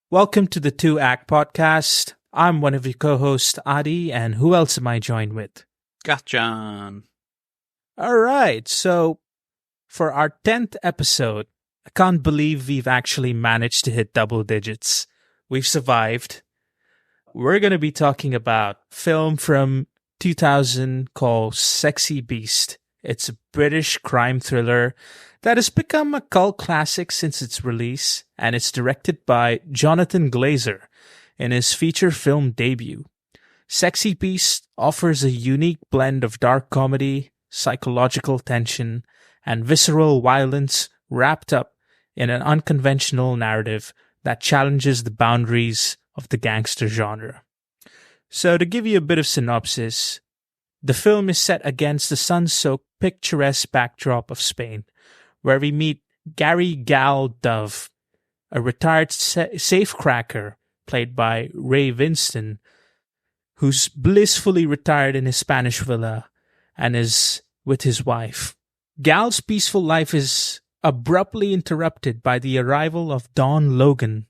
Welcome to the Two Act Podcast. I'm one of your co-hosts, Adi, and who else am I joined with? Gothjon. All right, so for our 10th episode, I can't believe we've actually managed to hit double digits. We've survived. We're going to be talking about a film from 2000 called Sexy Beast. It's a British crime thriller that has become a cult classic since its release, and it's directed by Jonathan Glazer in his feature film debut. Sexy Beast offers a unique blend of dark comedy, psychological tension, and visceral violence wrapped up in an unconventional narrative that challenges the boundaries of the gangster genre. So to give you a bit of synopsis, the film is set against the sun-soaked picturesque backdrop of Spain, where we meet Gary Gal Dove, a retired safecracker played by Ray Winston, who's blissfully retired in his Spanish villa and is with his wife. Gal's peaceful life is abruptly interrupted by the arrival of Don Logan,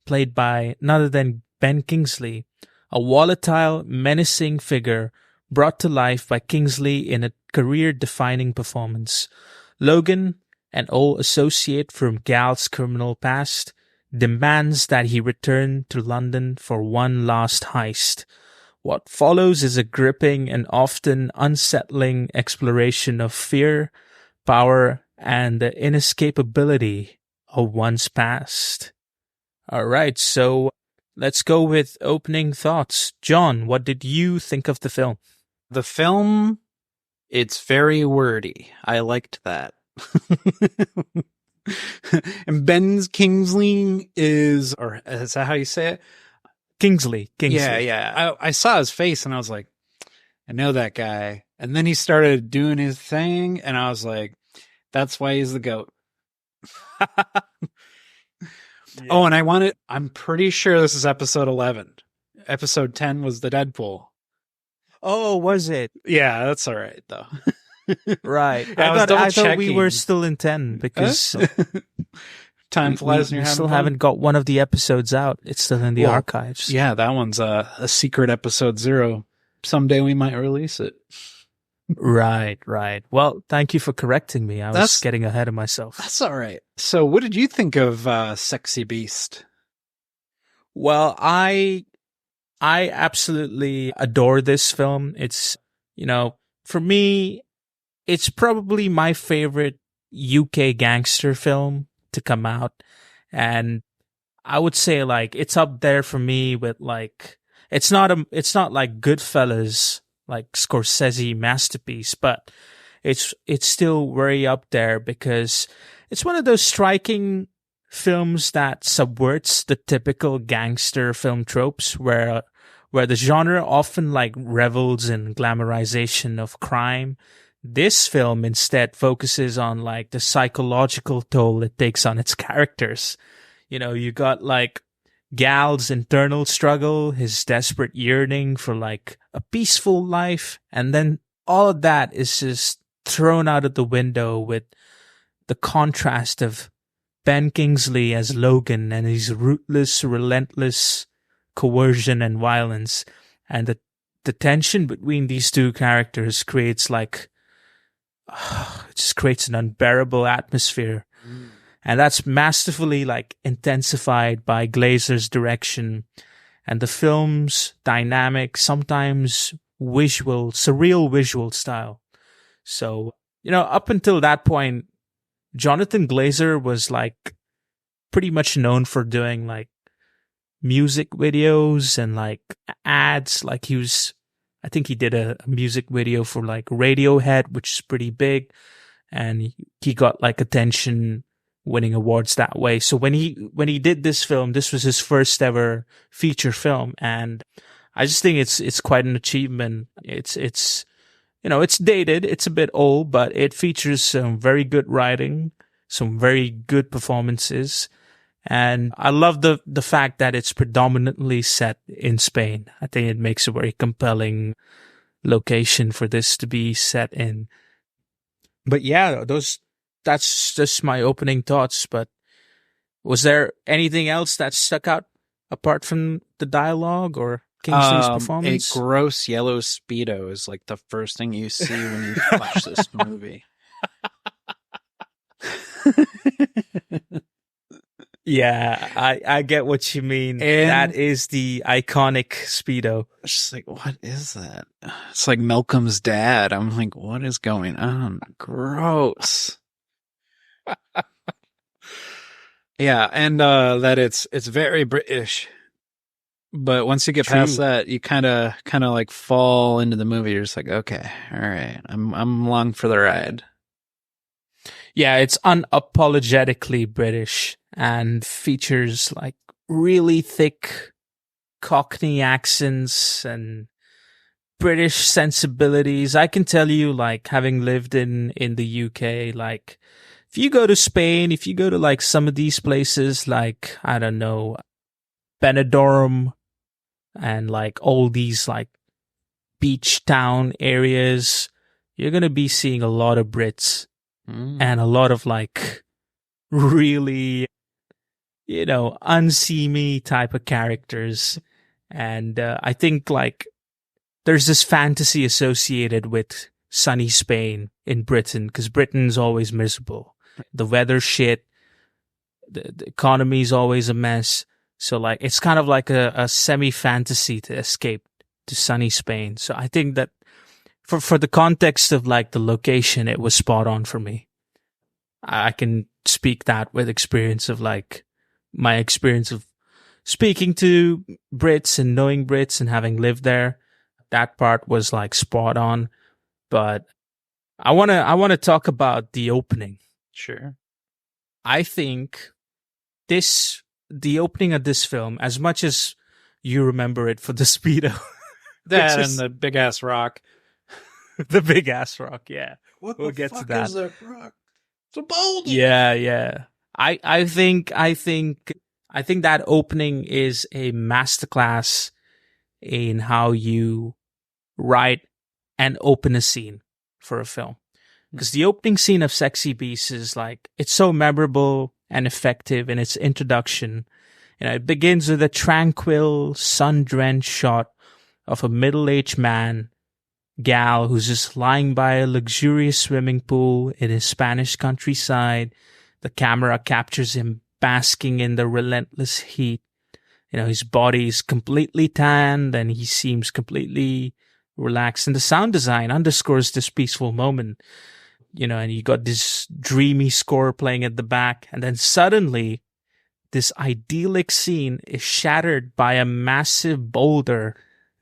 played by none other than Ben Kingsley, a volatile, menacing figure brought to life by Kingsley in a career-defining performance. Logan, an old associate from Gal's criminal past, demands that he return to London for one last heist. What follows is a gripping and often unsettling exploration of fear, power, and the inescapability of one's past. All right, so let's go with opening thoughts. John, what did you think of the film? The film, it's very wordy. I liked that. And Ben Kingsley is that how you say it? Kingsley. Yeah. I saw his face and I was like, I know that guy. And then he started doing his thing and I was like, that's why he's the GOAT. Yeah. Oh, and I'm pretty sure this is episode 11. Episode 10 was the Deadpool. Oh, was it? Yeah, that's all right, though. Right. I thought we were still in 10 because time flies we and you're still having haven't got one of the episodes out. It's still in the archives. Yeah, that one's a secret episode 0. Someday we might release it. Right. Well, thank you for correcting me. I was getting ahead of myself. That's all right. So what did you think of Sexy Beast? Well, I absolutely adore this film. It's, for me, it's probably my favorite UK gangster film to come out. And I would say it's up there for me with it's not like Goodfellas, like Scorsese masterpiece, but it's still very up there because it's one of those striking films that subverts the typical gangster film tropes where the genre often revels in glamorization of crime. This film instead focuses on the psychological toll it takes on its characters. You got Gal's internal struggle, his desperate yearning for a peaceful life, and then all of that is just thrown out of the window with the contrast of Ben Kingsley as Logan and his ruthless, relentless coercion and violence. And the tension between these two characters creates it just creates an unbearable atmosphere. And that's masterfully intensified by Glazer's direction and the film's dynamic, sometimes surreal visual style. So, up until that point, Jonathan Glazer was pretty much known for doing music videos and ads. I think he did a music video for Radiohead, which is pretty big, and he got attention winning awards that way. So when he did this film, this was his first ever feature film, and I just think it's quite an achievement. It's dated, it's a bit old, but it features some very good writing, some very good performances, and I love the fact that it's predominantly set in Spain. I think it makes a very compelling location for this to be set in. But yeah, that's just my opening thoughts. But was there anything else that stuck out apart from the dialogue or Kingsley's performance? A gross yellow Speedo is like the first thing you see when you watch this movie. Yeah, I get what you mean. And that is the iconic Speedo. It's just like, what is that? It's like Malcolm's dad. I'm like, what is going on? Gross. Yeah, and that it's very British. But once you get past that, you kind of like fall into the movie. You're just like, okay, all right, I'm along for the ride. Yeah, it's unapologetically British and features like really thick Cockney accents and British sensibilities. I can tell you, like, having lived in the UK, like, if you go to Spain, if you go to like some of these places, like, I don't know, Benidorm and like all these like beach town areas, you're going to be seeing a lot of Brits and a lot of like really, you know, unseamy type of characters. And I think like there's this fantasy associated with sunny Spain in Britain, because Britain's always miserable. The weather's shit. The economy's always a mess. So like, it's kind of like a semi-fantasy to escape to sunny Spain. So I think that for the context of like the location, it was spot on for me. I can speak that with experience of like my experience of speaking to Brits and knowing Brits and having lived there. That part was like spot on. But I want to talk about the opening. Sure. I think the opening of this film, as much as you remember it for the Speedo. That and the big ass rock. The big ass rock, yeah. We'll get to that. Is that rock? It's a boulder. Yeah. I think that opening is a masterclass in how you write and open a scene for a film. Because the opening scene of Sexy Beast is like, it's so memorable and effective in its introduction. You know, it begins with a tranquil, sun-drenched shot of a middle-aged man, gal, who's just lying by a luxurious swimming pool in his Spanish countryside. The camera captures him basking in the relentless heat. You know, his body is completely tanned and he seems completely relaxed. And the sound design underscores this peaceful moment. You know, and you got this dreamy score playing at the back. And then suddenly, this idyllic scene is shattered by a massive boulder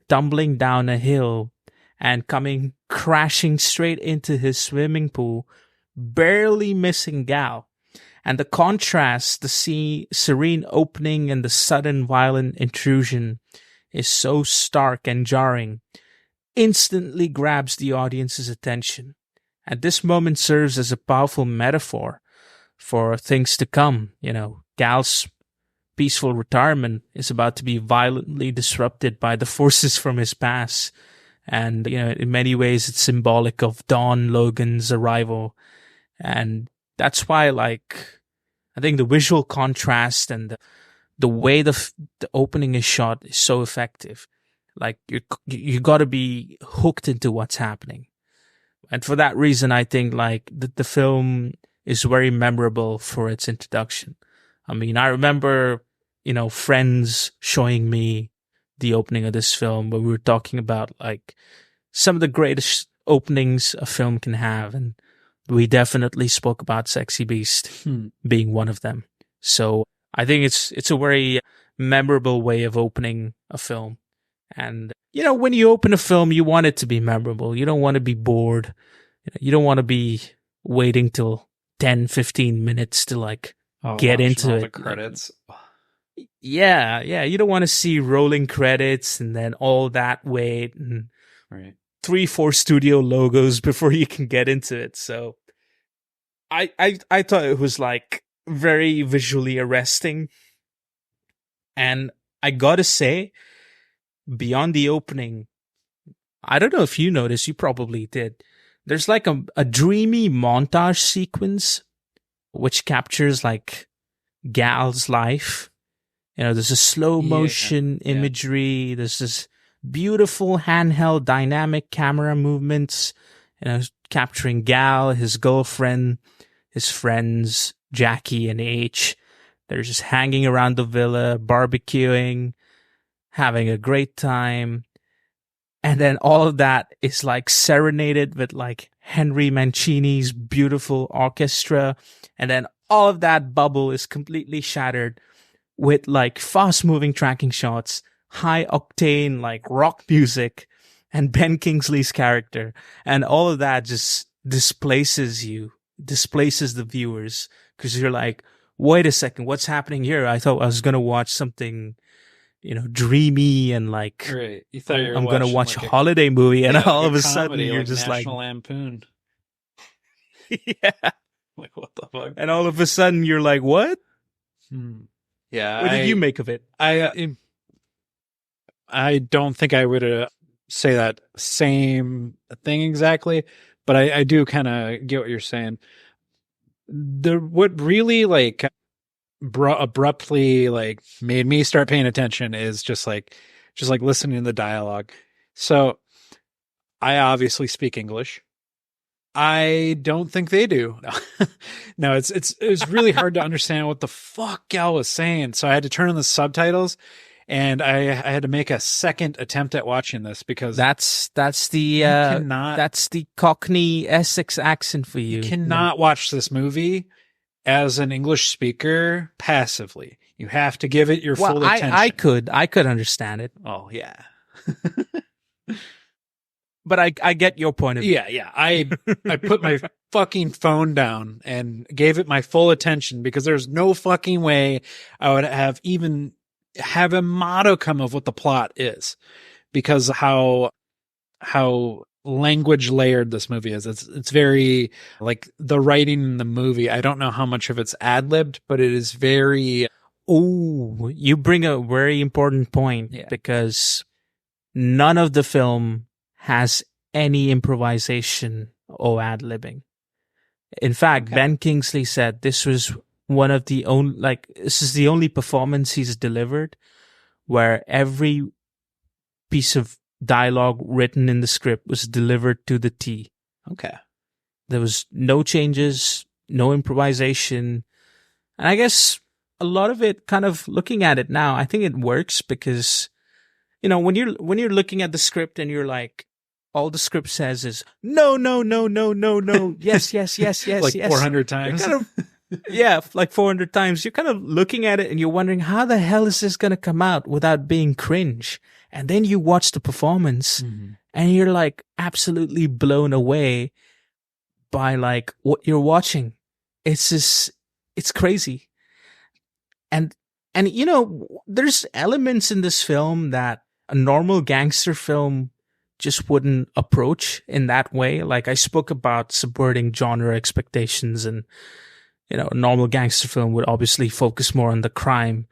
tumbling down a hill and coming crashing straight into his swimming pool, barely missing gal. And the contrast, the serene opening and the sudden violent intrusion is so stark and jarring, instantly grabs the audience's attention. And this moment serves as a powerful metaphor for things to come. You know, gal's peaceful retirement is about to be violently disrupted by the forces from his past. And, you know, in many ways, it's symbolic of Don Logan's arrival. And that's why, like, I think the visual contrast and the way the opening is shot is so effective. Like, you got to be hooked into what's happening. And for that reason, I think, like, the film is very memorable for its introduction. I mean, I remember, you know, friends showing me the opening of this film, but we were talking about like some of the greatest openings a film can have. And we definitely spoke about Sexy Beast being one of them. So I think it's a very memorable way of opening a film. And, you know, when you open a film, you want it to be memorable. You don't want to be bored. You don't want to be waiting till 10, 15 minutes to like get into all it. The credits. Yeah. You don't want to see rolling credits and then all that wait and 3-4 studio logos before you can get into it. So I thought it was like very visually arresting. And I gotta say, beyond the opening, I don't know if you noticed, you probably did. There's like a dreamy montage sequence which captures like gal's life. There's a slow motion imagery. There's this beautiful handheld dynamic camera movements, capturing Gal, his girlfriend, his friends, Jackie and H. They're just hanging around the villa, barbecuing, having a great time. And then all of that is like serenaded with like Henry Mancini's beautiful orchestra. And then all of that bubble is completely shattered with like fast moving tracking shots, high octane like rock music, and Ben Kingsley's character. And all of that just displaces the viewers, because you're like, wait a second, what's happening here? I thought I was going to watch something, dreamy and like, right. You thought you were I'm going to watch like a holiday movie, and all like of a sudden comedy, you're like just National Lampoon. yeah. Like, what the fuck? And all of a sudden you're like, what? Yeah. What did you make of it? I don't think I would say that same thing exactly, but I do kind of get what you're saying. What really like abruptly like made me start paying attention is just like listening to the dialogue. So I obviously speak English. I don't think they do. No, it was really hard to understand what the fuck Gal was saying. So I had to turn on the subtitles, and I had to make a second attempt at watching this because that's the Cockney Essex accent for you. You cannot watch this movie as an English speaker passively. You have to give it your full attention. I could understand it. Oh yeah. But I get your point of view. Yeah. I put my fucking phone down and gave it my full attention, because there's no fucking way I would have a modicum of what the plot is, because how language layered this movie is. It's very like the writing in the movie. I don't know how much of it's ad-libbed, but it is very. Oh, you bring a very important point, because none of the film has any improvisation or ad-libbing. In fact, Ben Kingsley said this was this is the only performance he's delivered where every piece of dialogue written in the script was delivered to the T. Okay. There was no changes, no improvisation. And I guess a lot of it, kind of looking at it now, I think it works because, when you're looking at the script and you're like, all the script says is no, yes, like 400 times. Like 400 times. You're kind of looking at it and you're wondering, how the hell is this going to come out without being cringe? And then you watch the performance and you're like absolutely blown away by like what you're watching. It's crazy. And there's elements in this film that a normal gangster film just wouldn't approach in that way. Like I spoke about subverting genre expectations, and a normal gangster film would obviously focus more on the crime.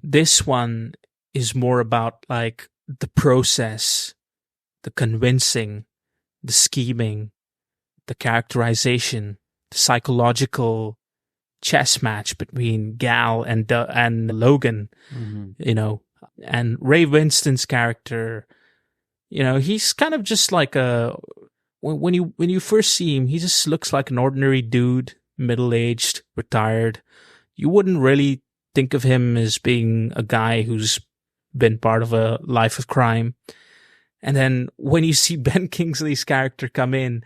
This one is more about like the process, the convincing, the scheming, the characterization, the psychological chess match between Gal and Logan, and Ray Winston's character. He's kind of just like when you first see him, he just looks like an ordinary dude, middle-aged, retired. You wouldn't really think of him as being a guy who's been part of a life of crime. And then when you see Ben Kingsley's character come in,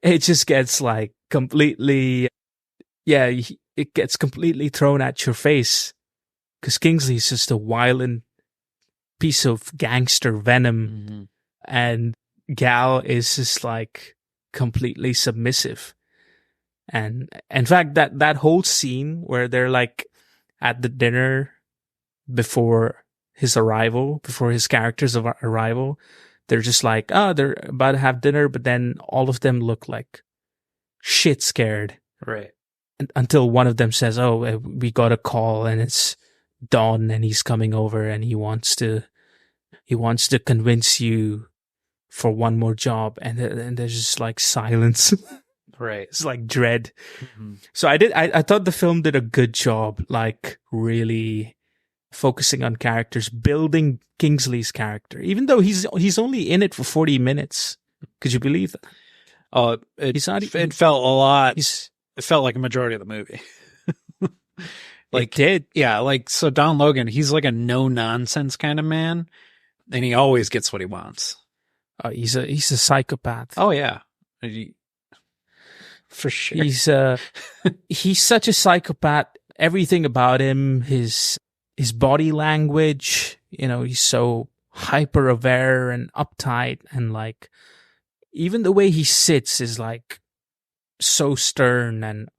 it just gets like completely, it gets completely thrown at your face, because Kingsley's just a violent piece of gangster venom, and Gal is just like completely submissive. And in fact, that whole scene where they're like at the dinner before his character's arrival, they're just like, they're about to have dinner, but then all of them look like shit scared. Right. Until one of them says, we got a call and it's Don and he's coming over and he wants to convince you for one more job. And there's just like silence. Right. It's like dread. So I thought the film did a good job, like really focusing on characters, building Kingsley's character, even though he's only in it for 40 minutes. Could you believe that? Oh, it felt a lot. It felt like a majority of the movie. Like, it did. Yeah, like, so Don Logan, he's like a no-nonsense kind of man, and he always gets what he wants. He's a psychopath. Oh, yeah. For sure. He's such a psychopath. Everything about him, his body language, he's so hyper aware and uptight, and like even the way he sits is like so stern, and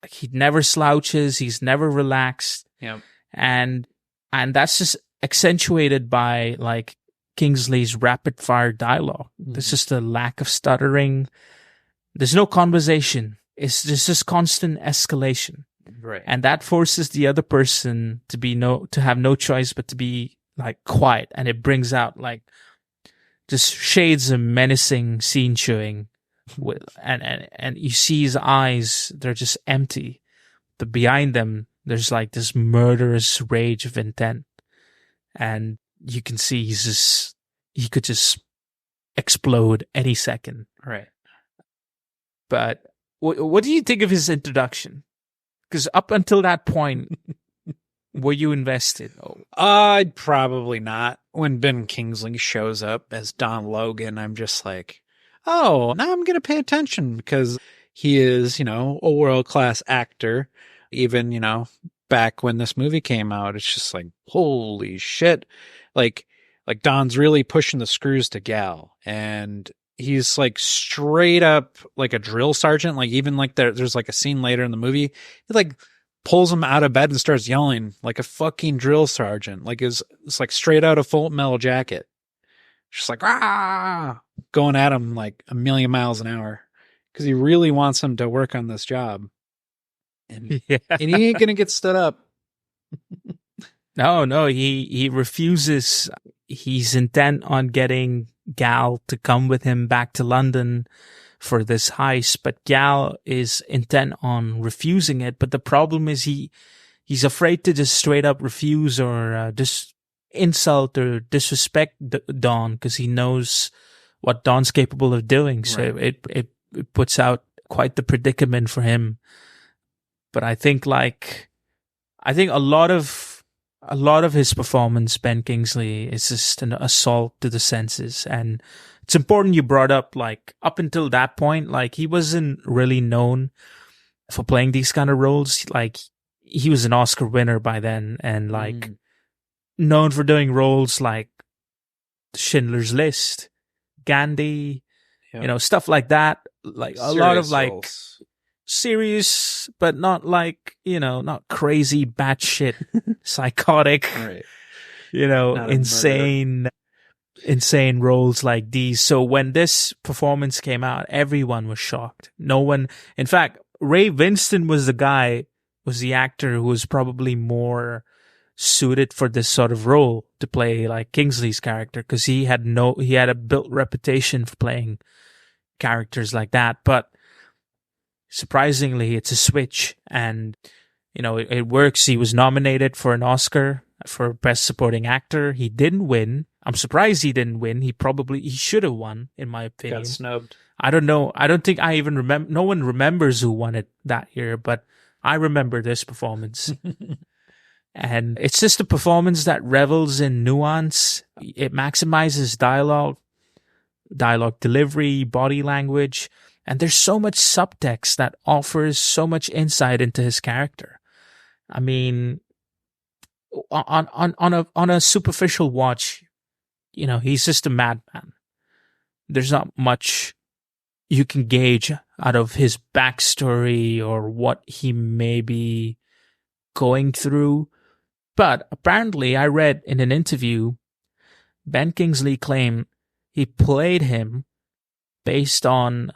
like he never slouches, he's never relaxed. Yeah. And that's just accentuated by like Kingsley's rapid fire dialogue. Mm-hmm. There's just a lack of stuttering. There's no conversation. It's just constant escalation. Right. And that forces the other person to have no choice but to be like quiet. And it brings out like just shades of menacing scene chewing. And you see his eyes, they're just empty. But behind them, there's like this murderous rage of intent. And you can see he could just explode any second. Right. But what do you think of his introduction? Because up until that point, were you invested? Probably not. When Ben Kingsley shows up as Don Logan, I'm just like, oh, now I'm going to pay attention, because he is, a world-class actor. Even, back when this movie came out, it's just like, holy shit. Like Don's really pushing the screws to Gal, and he's like straight up like a drill sergeant. Like even like there's like a scene later in the movie, he like pulls him out of bed and starts yelling like a fucking drill sergeant. Like it's like straight out of Full Metal Jacket. Just like, going at him like a million miles an hour, because he really wants him to work on this job. And, and he ain't going to get stood up. No, he refuses. He's intent on getting Gal to come with him back to London for this heist, but Gal is intent on refusing it. But the problem is he's afraid to just straight up refuse or just insult or disrespect Don, because he knows what Don's capable of doing. So right. it puts out quite the predicament for him. But I think a lot of his performance, Ben Kingsley, is just an assault to the senses. And it's important you brought up, like, up until that point, like, he wasn't really known for playing these kind of roles. Like, he was an Oscar winner by then, and like known for doing roles like Schindler's List, Gandhi, stuff like that. Like a lot of like roles. Serious, but not like, not crazy, batshit, psychotic, right. insane roles like these. So when this performance came out, everyone was shocked. No one, in fact, Ray Winston was the actor who was probably more suited for this sort of role to play like Kingsley's character, because he had a built reputation for playing characters like that. But surprisingly, it's a switch, and it works. He was nominated for an Oscar for Best Supporting Actor. He didn't win. I'm surprised he didn't win. He should have won, in my opinion. Got snubbed. I don't know. I don't think I even remember. No one remembers who won it that year, but I remember this performance. And it's just a performance that revels in nuance. It maximizes dialogue delivery, body language. And there's so much subtext that offers so much insight into his character. I mean, on a superficial watch, he's just a madman. There's not much you can gauge out of his backstory or what he may be going through. But apparently, I read in an interview, Ben Kingsley claimed he played him based on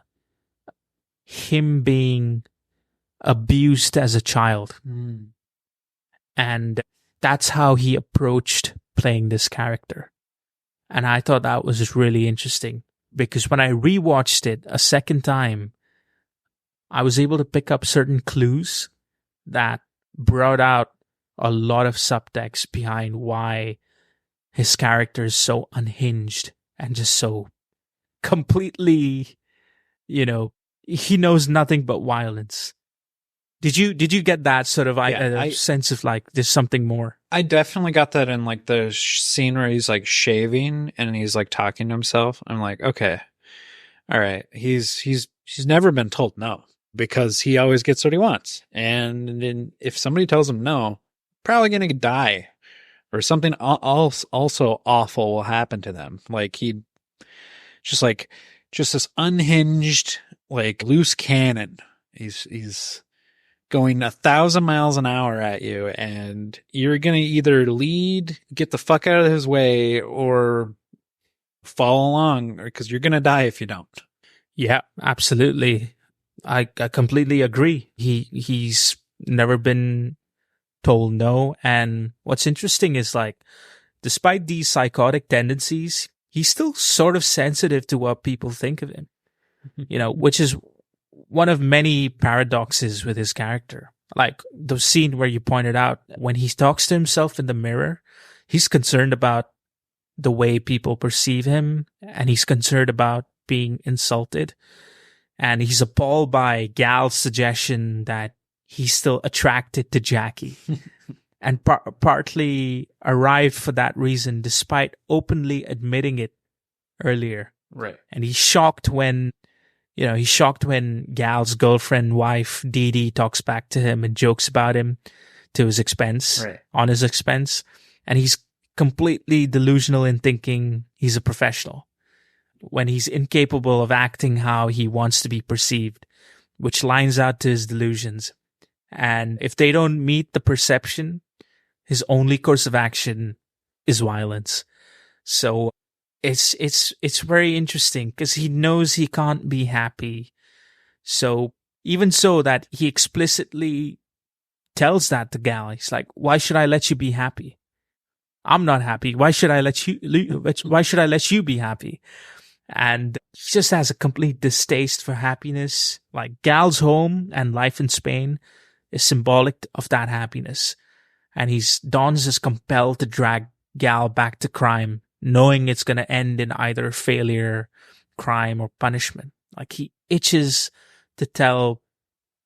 him being abused as a child. And that's how he approached playing this character. And I thought that was really interesting, because when I rewatched it a second time, I was able to pick up certain clues that brought out a lot of subtext behind why his character is so unhinged and just so completely, you know, he knows nothing but violence. Did you get that sort of sense of like there's something more? I definitely got that in like the scene where he's like shaving and he's like talking to himself. I'm like, okay, all right, he's never been told no because he always gets what he wants, and then if somebody tells him no, probably gonna die or something also awful will happen to them. Like he just this unhinged, like loose cannon. He's going 1,000 miles an hour at you, and you're going to either get the fuck out of his way, or follow along, because you're going to die if you don't. Yeah, absolutely. I completely agree. He's never been told no. And what's interesting is like, despite these psychotic tendencies, he's still sort of sensitive to what people think of him, you know, which is one of many paradoxes with his character. Like the scene where you pointed out, when he talks to himself in the mirror, he's concerned about the way people perceive him, and he's concerned about being insulted. And he's appalled by Gal's suggestion that he's still attracted to Jackie. And partly arrived for that reason, despite openly admitting it earlier. Right. And he's shocked when Gal's girlfriend, wife, Dee Dee, talks back to him and jokes about him to his expense, right, on his expense. And he's completely delusional in thinking he's a professional when he's incapable of acting how he wants to be perceived, which lines out to his delusions. And if they don't meet the perception, his only course of action is violence. So it's very interesting because he knows he can't be happy. So even so that he explicitly tells that to Gal. He's like, why should I let you be happy? I'm not happy. Why should I let you be happy? And he just has a complete distaste for happiness. Like Gal's home and life in Spain is symbolic of that happiness. And Don's is compelled to drag Gal back to crime, knowing it's going to end in either failure, crime, or punishment. Like he itches to tell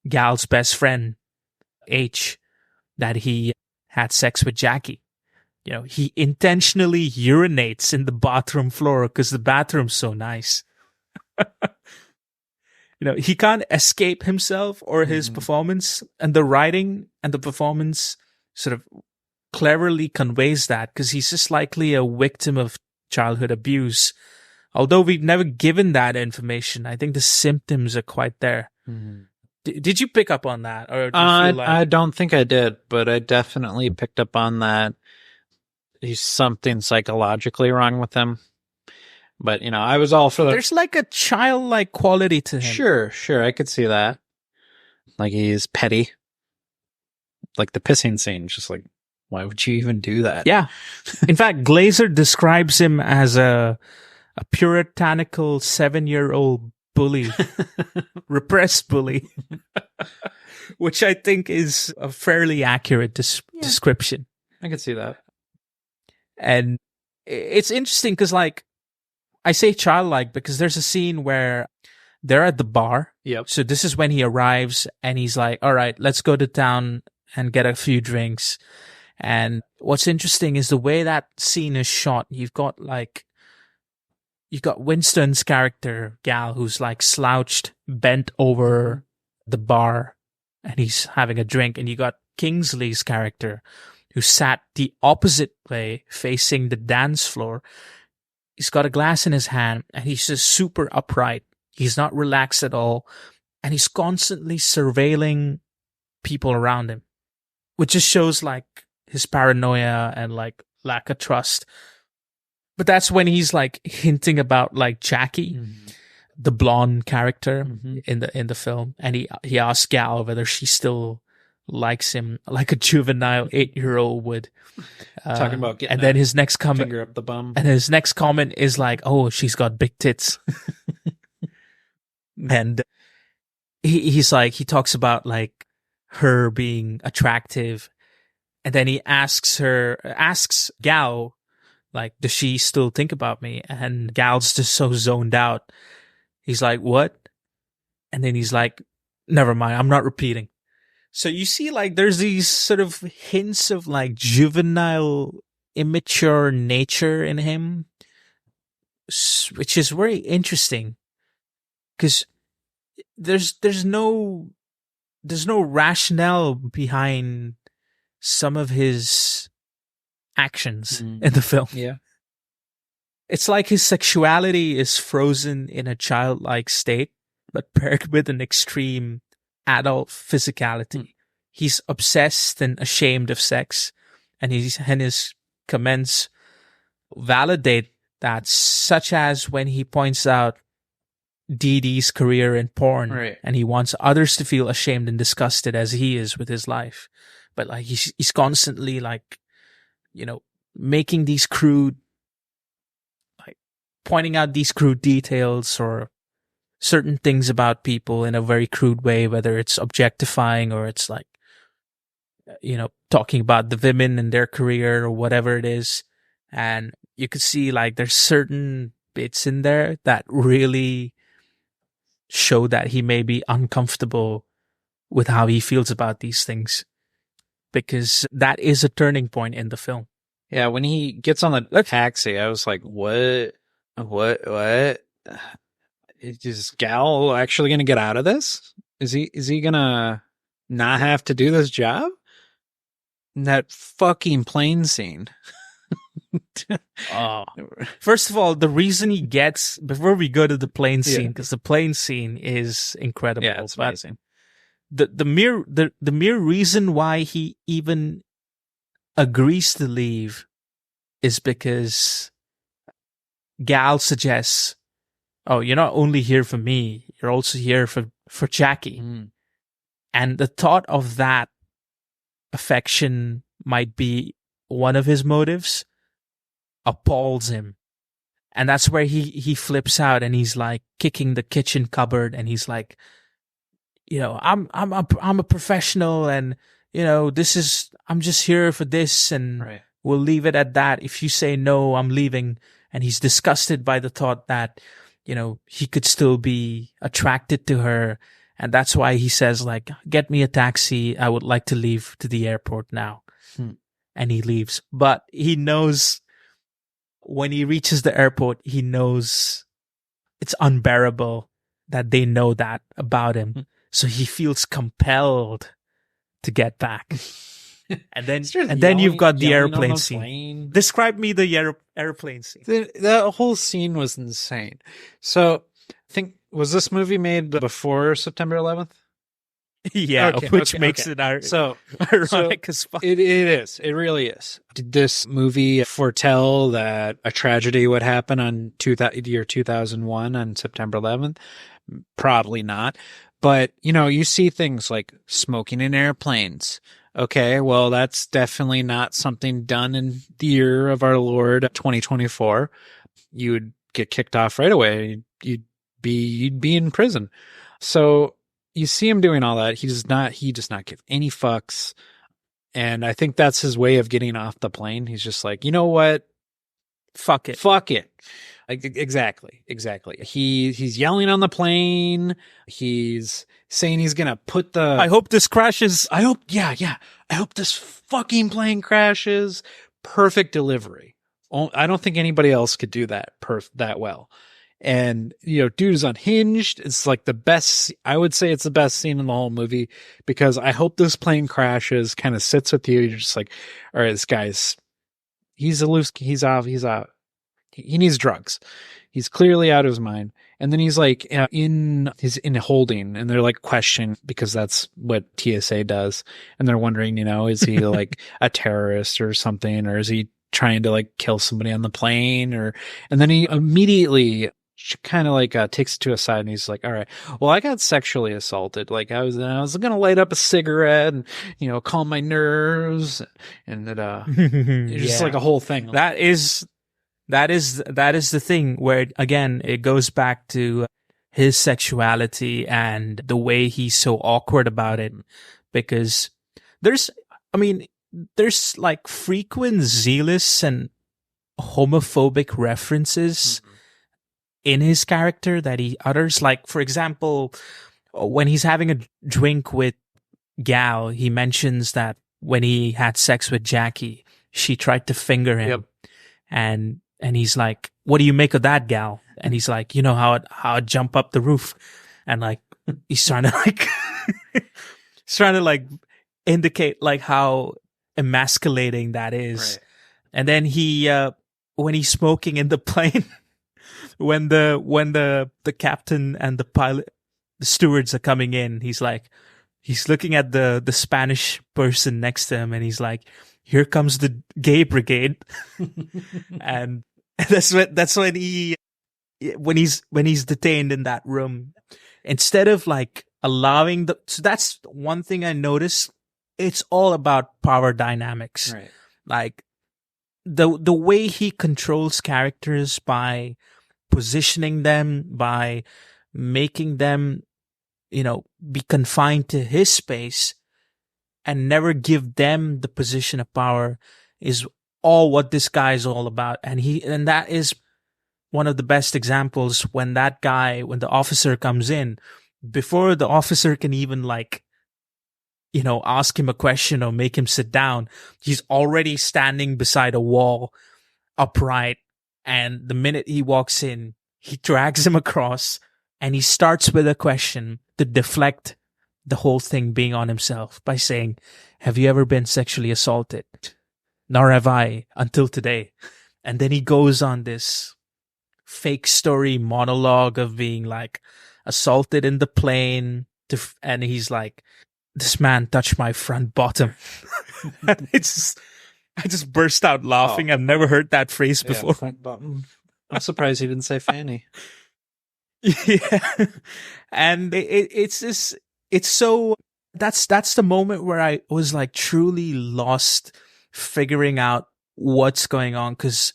Gal's best friend, H, that he had sex with Jackie. You know, he intentionally urinates in the bathroom floor because the bathroom's so nice. You know, he can't escape himself or his performance, and the writing and the performance sort of cleverly conveys that, because he's just likely a victim of childhood abuse. Although we've never given that information, I think the symptoms are quite there. Mm-hmm. Did you pick up on that? Or do you feel like... I don't think I did, but I definitely picked up on that. He's something psychologically wrong with him. But, you know, I was all for the... There's like a childlike quality to him. Sure, I could see that. Like he's petty. Like the pissing scene, just like, why would you even do that? Yeah. In fact, Glazer describes him as a puritanical 7-year-old bully, repressed bully, which I think is a fairly accurate description. I could see that. And it's interesting because, like, I say childlike because there's a scene where they're at the bar. Yep. So this is when he arrives and he's like, all right, let's go to town and get a few drinks. And what's interesting is the way that scene is shot. You've got Winston's character, Gal, who's like slouched, bent over the bar, and he's having a drink. And you got Kingsley's character, who sat the opposite way, facing the dance floor. He's got a glass in his hand, and he's just super upright. He's not relaxed at all. And he's constantly surveilling people around him, which just shows like his paranoia and like lack of trust. But that's when he's like hinting about like Jackie, the blonde character in the film. And he asks Gal whether she still likes him like a juvenile 8-year-old would. Talking about getting and then his next comment, finger up the bum. And his next comment is like, oh, she's got big tits. And he talks about like her being attractive, And then he asks Gal, like, does she still think about me? And Gal's just so zoned out. He's like, what? And then he's like, never mind, I'm not repeating. So you see, like, there's these sort of hints of like juvenile, immature nature in him, which is very interesting because there's no rationale behind some of his actions in the film. Yeah. It's like his sexuality is frozen in a childlike state, but paired with an extreme adult physicality. He's obsessed and ashamed of sex, and his comments validate that, such as when he points out Dee Dee's career in porn, Right. and he wants others to feel ashamed and disgusted as he is with his life. But like he's constantly like, you know, making these crude, like pointing out these crude details or certain things about people in a very crude way, whether it's objectifying or it's like, you know, talking about the women and their career or whatever it is. And you could see like there's certain bits in there that really show that he may be uncomfortable with how he feels about these things, because that is a turning point in the film. Yeah, when he gets on the taxi, I was like, what? Is Gal actually going to get out of this? Is he going to not have to do this job? And that fucking plane scene. Oh. First of all, the reason he gets, before we go to the plane scene, because the plane scene is incredible. Yeah, it's amazing. The mere reason why he even agrees to leave is because Gal suggests, oh, you're not only here for me, you're also here for Jackie. And the thought of that affection might be one of his motives appalls him. And that's where he flips out, and he's like kicking the kitchen cupboard, and he's like, you know, I'm a professional, and you know, I'm just here for this, and we'll leave it at that. If you say no, I'm leaving. And he's disgusted by the thought that, you know, he could still be attracted to her. And that's why he says, like, get me a taxi. I would like to leave to the airport now. And he leaves. But he knows when he reaches the airport, he knows it's unbearable that they know that about him. So he feels compelled to get back. And then you've got the airplane scene. Describe me the airplane scene. That whole scene was insane. So I think, was this movie made before September 11th? Yeah, which makes it ironic as fuck. It is. It really is. Did this movie foretell that a tragedy would happen on year 2001 on September 11th? Probably not. But, you know, you see things like smoking in airplanes. Okay, well, that's definitely not something done in the year of our Lord 2024. You would get kicked off right away. You'd be in prison. So you see him doing all that. He does not give any fucks. And I think that's his way of getting off the plane. He's just like, you know what? Fuck it. Like, exactly. He's yelling on the plane. He's saying he's going to put the... I hope this crashes. I hope this fucking plane crashes. Perfect delivery. I don't think anybody else could do that that well. And, you know, dude is unhinged. It's like the best, I would say it's the best scene in the whole movie, because I hope this plane crashes, kind of sits with you. You're just like, all right, this guy's, he's out. He needs drugs. He's clearly out of his mind. And then he's like he's in holding, and they're like questioning, because that's what TSA does. And they're wondering, you know, is he like a terrorist or something, or is he trying to like kill somebody on the plane? And then he immediately kind of like takes it to a side, and he's like, all right, well, I got sexually assaulted. Like I was going to light up a cigarette and, you know, calm my nerves. And it's just like a whole thing. That is the thing where, again, it goes back to his sexuality and the way he's so awkward about it, because there's like frequent zealous and homophobic references in his character that he utters. Like, for example, when he's having a drink with Gal, he mentions that when he had sex with Jackie, she tried to finger him. Yep. And he's like, what do you make of that, Gal? And he's like, you know how I'd jump up the roof. And like, he's trying to like indicate like how emasculating that is. Right. And then he, when he's smoking in the plane, when the captain and the pilot, the stewards are coming in, he's looking at the Spanish person next to him, and he's like, here comes the gay brigade. And that's when he's detained in that room, instead of like allowing so that's one thing I noticed. It's all about power dynamics. Right. Like the way he controls characters by positioning them, by making them, be confined to his space and never give them the position of power, is all what this guy is all about. And that is one of the best examples when the officer comes in, before the officer can even ask him a question or make him sit down, he's already standing beside a wall upright. And the minute he walks in, he drags him across and he starts with a question to deflect the whole thing being on himself by saying, have you ever been sexually assaulted? Nor have I until today. And then he goes on this fake story monologue of being like assaulted in the plane and he's like, this man touched my front bottom. And I just burst out laughing. I've never heard that phrase before. Front bottom. I'm surprised he didn't say fanny. Yeah. And it's so, that's the moment where I was like truly lost figuring out what's going on. Cause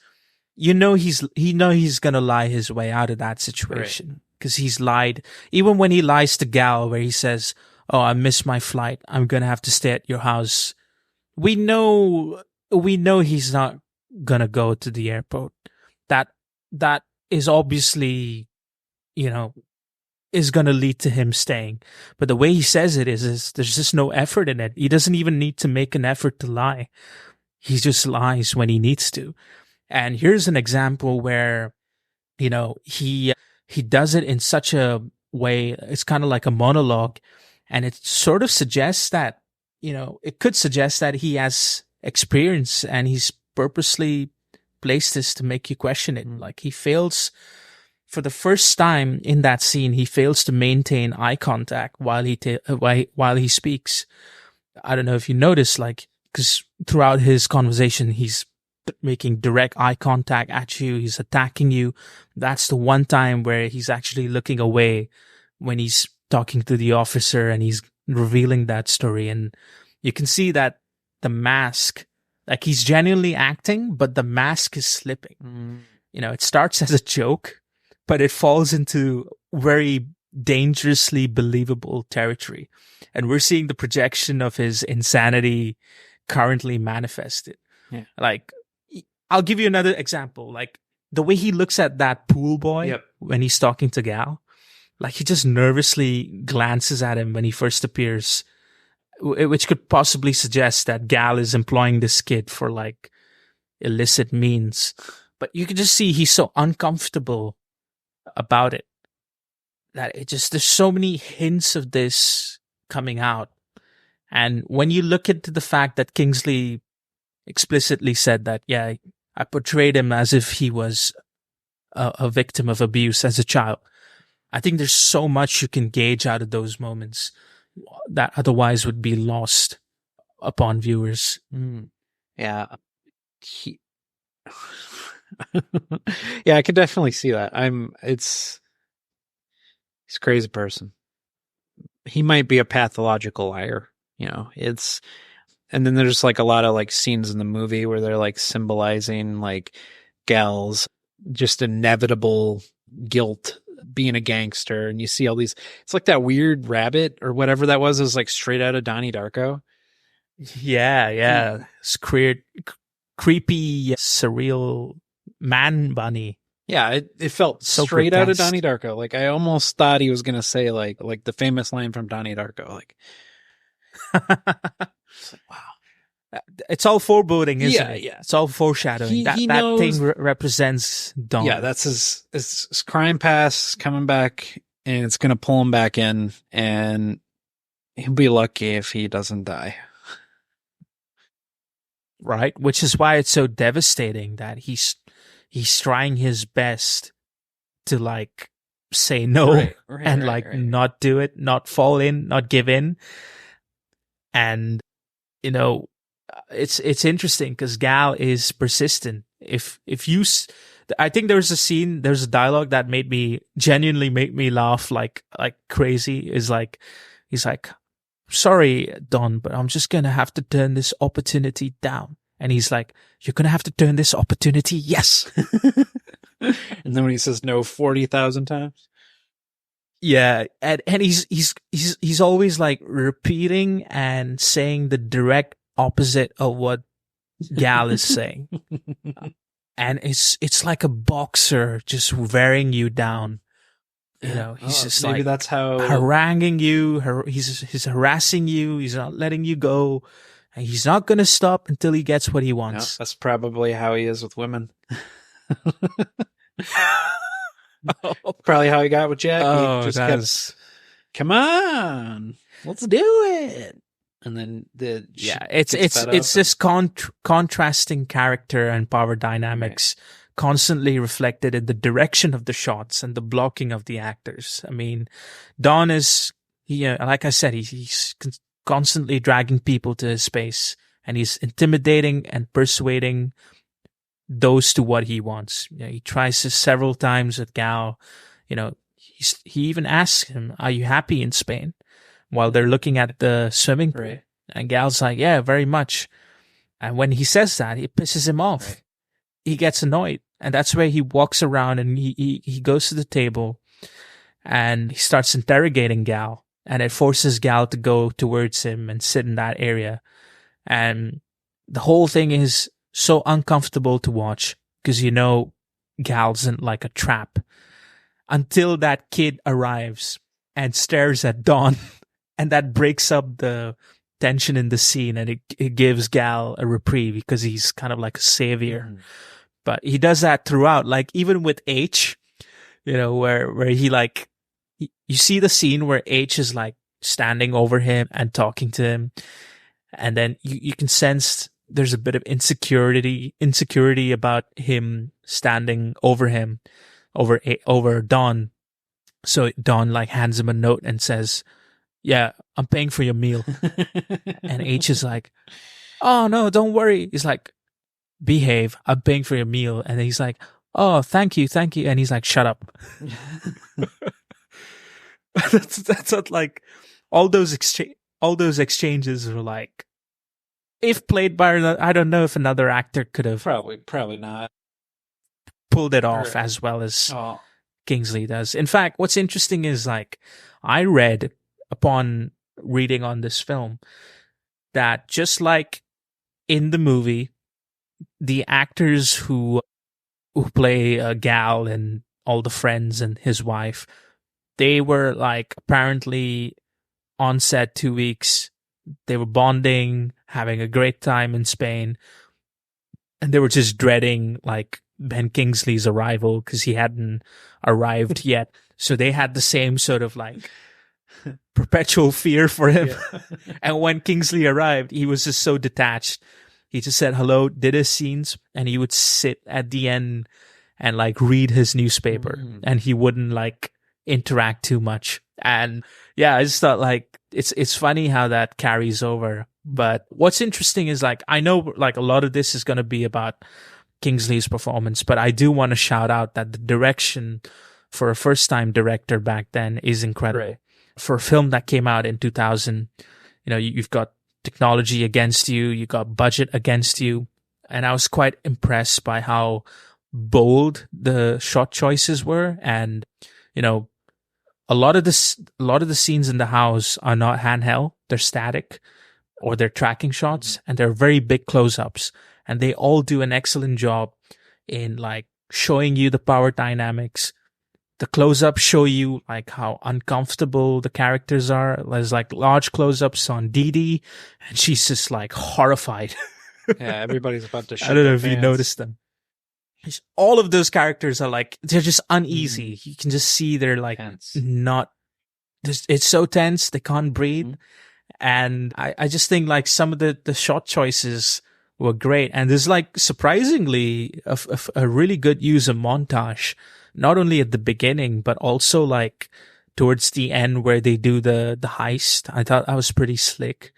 he's going to lie his way out of that situation. Right. Cause he's lied. Even when he lies to Gal, where he says, oh, I missed my flight, I'm going to have to stay at your house. We know he's not going to go to the airport. That is obviously, is going to lead to him staying. But the way he says it is there's just no effort in it. He doesn't even need to make an effort to lie. He just lies when he needs to. And here's an example where, he does it in such a way, it's kind of like a monologue. And it sort of suggests that, it could suggest that he has experience and he's purposely placed this to make you question it. Like he fails, for the first time in that scene, he fails to maintain eye contact while he speaks. I don't know if you notice, because throughout his conversation, he's making direct eye contact at you. He's attacking you. That's the one time where he's actually looking away when he's talking to the officer and he's revealing that story. And you can see that the mask, like he's genuinely acting, but the mask is slipping. It starts as a joke, but it falls into very dangerously believable territory. And we're seeing the projection of his insanity currently manifested. Yeah. Like, I'll give you another example. Like the way he looks at that pool boy when he's talking to Gal, like he just nervously glances at him when he first appears, which could possibly suggest that Gal is employing this kid for like illicit means. But you can just see he's so uncomfortable about it that there's so many hints of this coming out. And when you look into the fact that Kingsley explicitly said that, yeah, I portrayed him as if he was a victim of abuse as a child, I think there's so much you can gauge out of those moments that otherwise would be lost upon viewers. Yeah. Yeah, I could definitely see that. He's a crazy person. He might be a pathological liar, and then there's like a lot of like scenes in the movie where they're like symbolizing like Gal's just inevitable guilt being a gangster. And you see all these, it's like that weird rabbit or whatever that was like straight out of Donnie Darko. Yeah. It's creepy, surreal man bunny. Yeah, it felt So straight out of grotesque. Donnie Darko. Like, I almost thought he was gonna say like the famous line from Donnie Darko. Like, it's like, wow. It's all foreboding, isn't it? Yeah. It's all foreshadowing. He that knows, thing represents Don. Yeah, that's his crime past coming back, and it's gonna pull him back in, and he'll be lucky if he doesn't die. Right? Which is why it's so devastating that he's trying his best to like say no and not do it, not fall in, not give in. And you know, it's interesting because Gal is persistent. If you I think there's a dialogue that genuinely made me laugh like crazy. Is like, he's like, sorry, Don, but I'm just going to have to turn this opportunity down. And he's like, you're going to have to turn this opportunity. Yes. And then when he says no 40,000 times. Yeah. And he's always like repeating and saying the direct opposite of what Gal is saying. And it's like a boxer just wearing you down. You know, he's just maybe like, that's how haranguing you. He's harassing you. He's not letting you go. And he's not going to stop until he gets what he wants. That's probably how he is with women. Probably how he got with Jackie. Oh, just that's... come on, let's do it. And then it's this contrasting character and power dynamics constantly reflected in the direction of the shots and the blocking of the actors. I mean, Don is, like I said, he's constantly dragging people to his space, and he's intimidating and persuading those to what he wants. You know, he tries this several times with Gal. You know, he even asks him, "Are you happy in Spain?" While they're looking at the swimming pool. Right. And Gal's like, "Yeah, very much." And when he says that, it pisses him off. Right. He gets annoyed. And that's where he walks around and he goes to the table and he starts interrogating Gal. And it forces Gal to go towards him and sit in that area. And the whole thing is so uncomfortable to watch because, you know, Gal's in like a trap until that kid arrives and stares at Don. And that breaks up the tension in the scene, and it gives Gal a reprieve because he's kind of like a savior. Mm. But he does that throughout, like even with H, you know, where he like, you see the scene where H is like standing over him and talking to him. And then you can sense there's a bit of insecurity about him standing over him, over Don. So Don like hands him a note and says, "Yeah, I'm paying for your meal." And H is like, "Oh no, don't worry." He's like, "Behave, I'm paying for your meal." And then he's like, "Oh, thank you. And he's like, "Shut up." that's what, like, all those exchanges are like, if played by, I don't know if another actor could have probably not pulled it off as well as Kingsley does. In fact, what's interesting is, like, I read upon reading on this film that just like in the movie, the actors who play Gal and all the friends and his wife, they were like apparently on set 2 weeks. They were bonding, having a great time in Spain, and they were just dreading like Ben Kingsley's arrival because he hadn't arrived yet. So they had the same sort of like perpetual fear for him. Yeah. And when Kingsley arrived, he was just so detached. He just said hello, did his scenes, and he would sit at the end and like read his newspaper, and he wouldn't like interact too much. And yeah, I just thought like it's funny how that carries over. But what's interesting is, like, I know like a lot of this is going to be about Kingsley's performance, but I do want to shout out that the direction for a first-time director back then is incredible. Right. For a film that came out in 2000, you know, you've got technology against you, you got budget against you, and I was quite impressed by how bold the shot choices were. And you know, a lot of the scenes in the house are not handheld; they're static. or their tracking shots, and they're very big close-ups, and they all do an excellent job in like showing you the power dynamics. The close-ups show you like how uncomfortable the characters are. There's like large close-ups on Dee, and she's just like horrified. Yeah, everybody's about to shit I don't know their if you pants. noticed them. All of those characters are like, they're just uneasy. You can just see they're like Tense. it's so tense, they can't breathe. And I just think like some of the shot choices were great. And there's like surprisingly a really good use of montage, not only at the beginning, but also like towards the end where they do the heist. I thought that was pretty slick.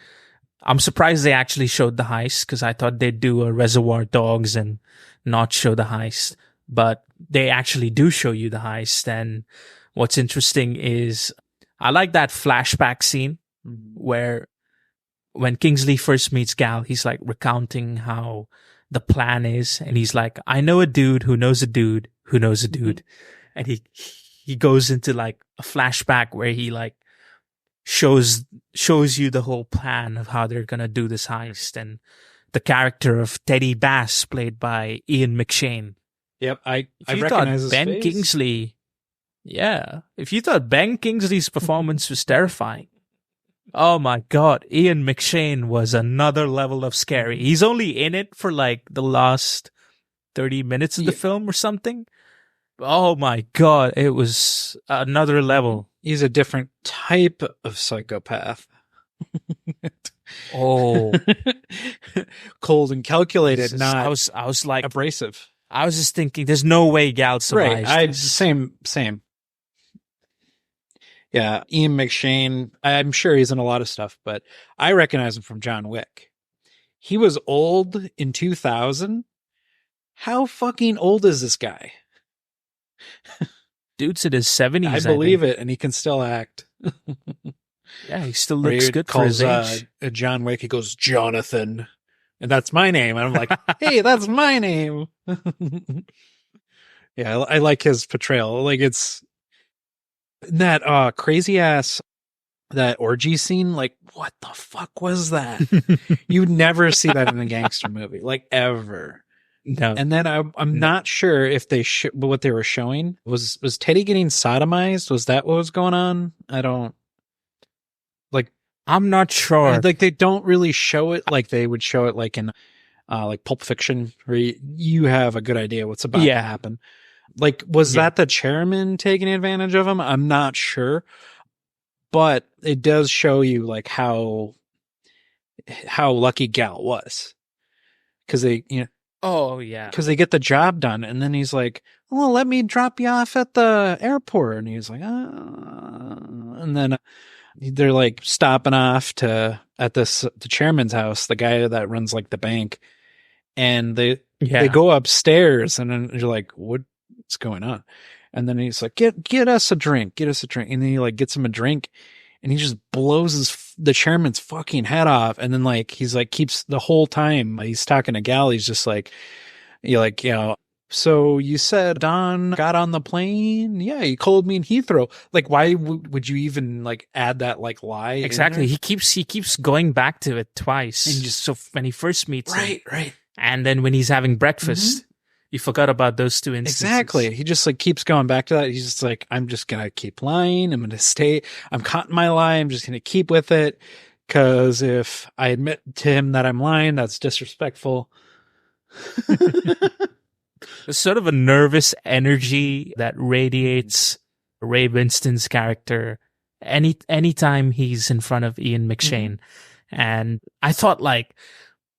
I'm surprised they actually showed the heist because I thought they'd do a Reservoir Dogs and not show the heist, but they actually do show you the heist. And what's interesting is I like that flashback scene where when Kingsley first meets Gal, he's like recounting how the plan is. And he's like, I know a dude who knows a dude who knows a dude. And he goes into like a flashback where he like shows you the whole plan of how they're going to do this heist. And the character of Teddy Bass, played by Ian McShane. Yep, I If you recognize thought his Ben face. Kingsley, if you thought Ben Kingsley's performance was terrifying, oh my God, Ian McShane was another level of scary. He's only in it for like the last 30 minutes of the film or something. Oh my God, it was another level. He's a different type of psychopath. Oh, Cold and calculated, not I was like, abrasive. I was just thinking, there's no way Gal survives. Right, same. Yeah, Ian McShane, I'm sure he's in a lot of stuff, but I recognize him from John Wick. He was old in 2000. How fucking old is this guy? Dude's in his 70s. I believe it, and he can still act. Yeah, he still looks good for his age. John Wick, he goes, Jonathan. And that's my name. And I'm like, hey, that's my name. Yeah, I like his portrayal. Like, it's that crazy ass, that orgy scene. Like, what the fuck was that? You'd never see that in a gangster movie, like, ever. No. And then I'm not sure if what they were showing was Teddy getting sodomized. Was that what was going on? I'm not sure. Like, they don't really show it like they would show it like in like Pulp Fiction, where you have a good idea what's about to happen. Like, was that the chairman taking advantage of him? I'm not sure, but it does show you like how lucky Gal was, because they, Oh yeah, because they get the job done, and then he's like, "Well, let me drop you off at the airport," and he's like, and then they're like stopping off at the chairman's house, the guy that runs like the bank, and they go upstairs, and then you're like, what's going on? And then he's like, get us a drink, and then he like gets him a drink, and he just blows the chairman's fucking head off. And then like he's like keeps the whole time he's talking to Gal, he's just like, so you said Don got on the plane? Yeah, he called me in Heathrow. Like, why would you even like add that like lie? Exactly. He keeps going back to it twice. And just so when he first meets him, right. And then when he's having breakfast, you forgot about those two instances. Exactly. He just like keeps going back to that. He's just like, I'm just gonna keep lying. I'm gonna stay. I'm caught in my lie. I'm just gonna keep with it, because if I admit to him that I'm lying, that's disrespectful. There's sort of a nervous energy that radiates Ray Winston's character anytime he's in front of Ian McShane. And I thought, like,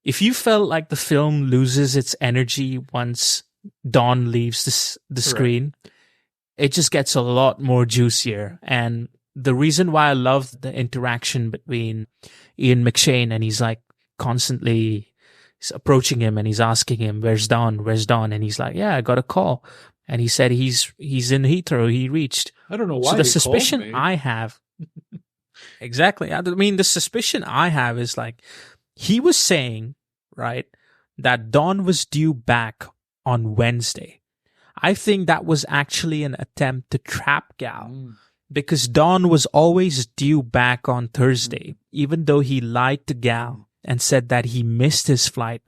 if you felt like the film loses its energy once Don leaves the screen, it just gets a lot more juicier. And the reason why I love the interaction between Ian McShane, and he's like constantly approaching him and he's asking him, where's Don? And he's like, yeah, I got a call. And he said he's in Heathrow. He reached. I don't know why. So the suspicion called me. I have, exactly. I mean, the suspicion I have is like, he was saying, right, that Don was due back on Wednesday. I think that was actually an attempt to trap Gal, because Don was always due back on Thursday, even though he lied to Gal and said that he missed his flight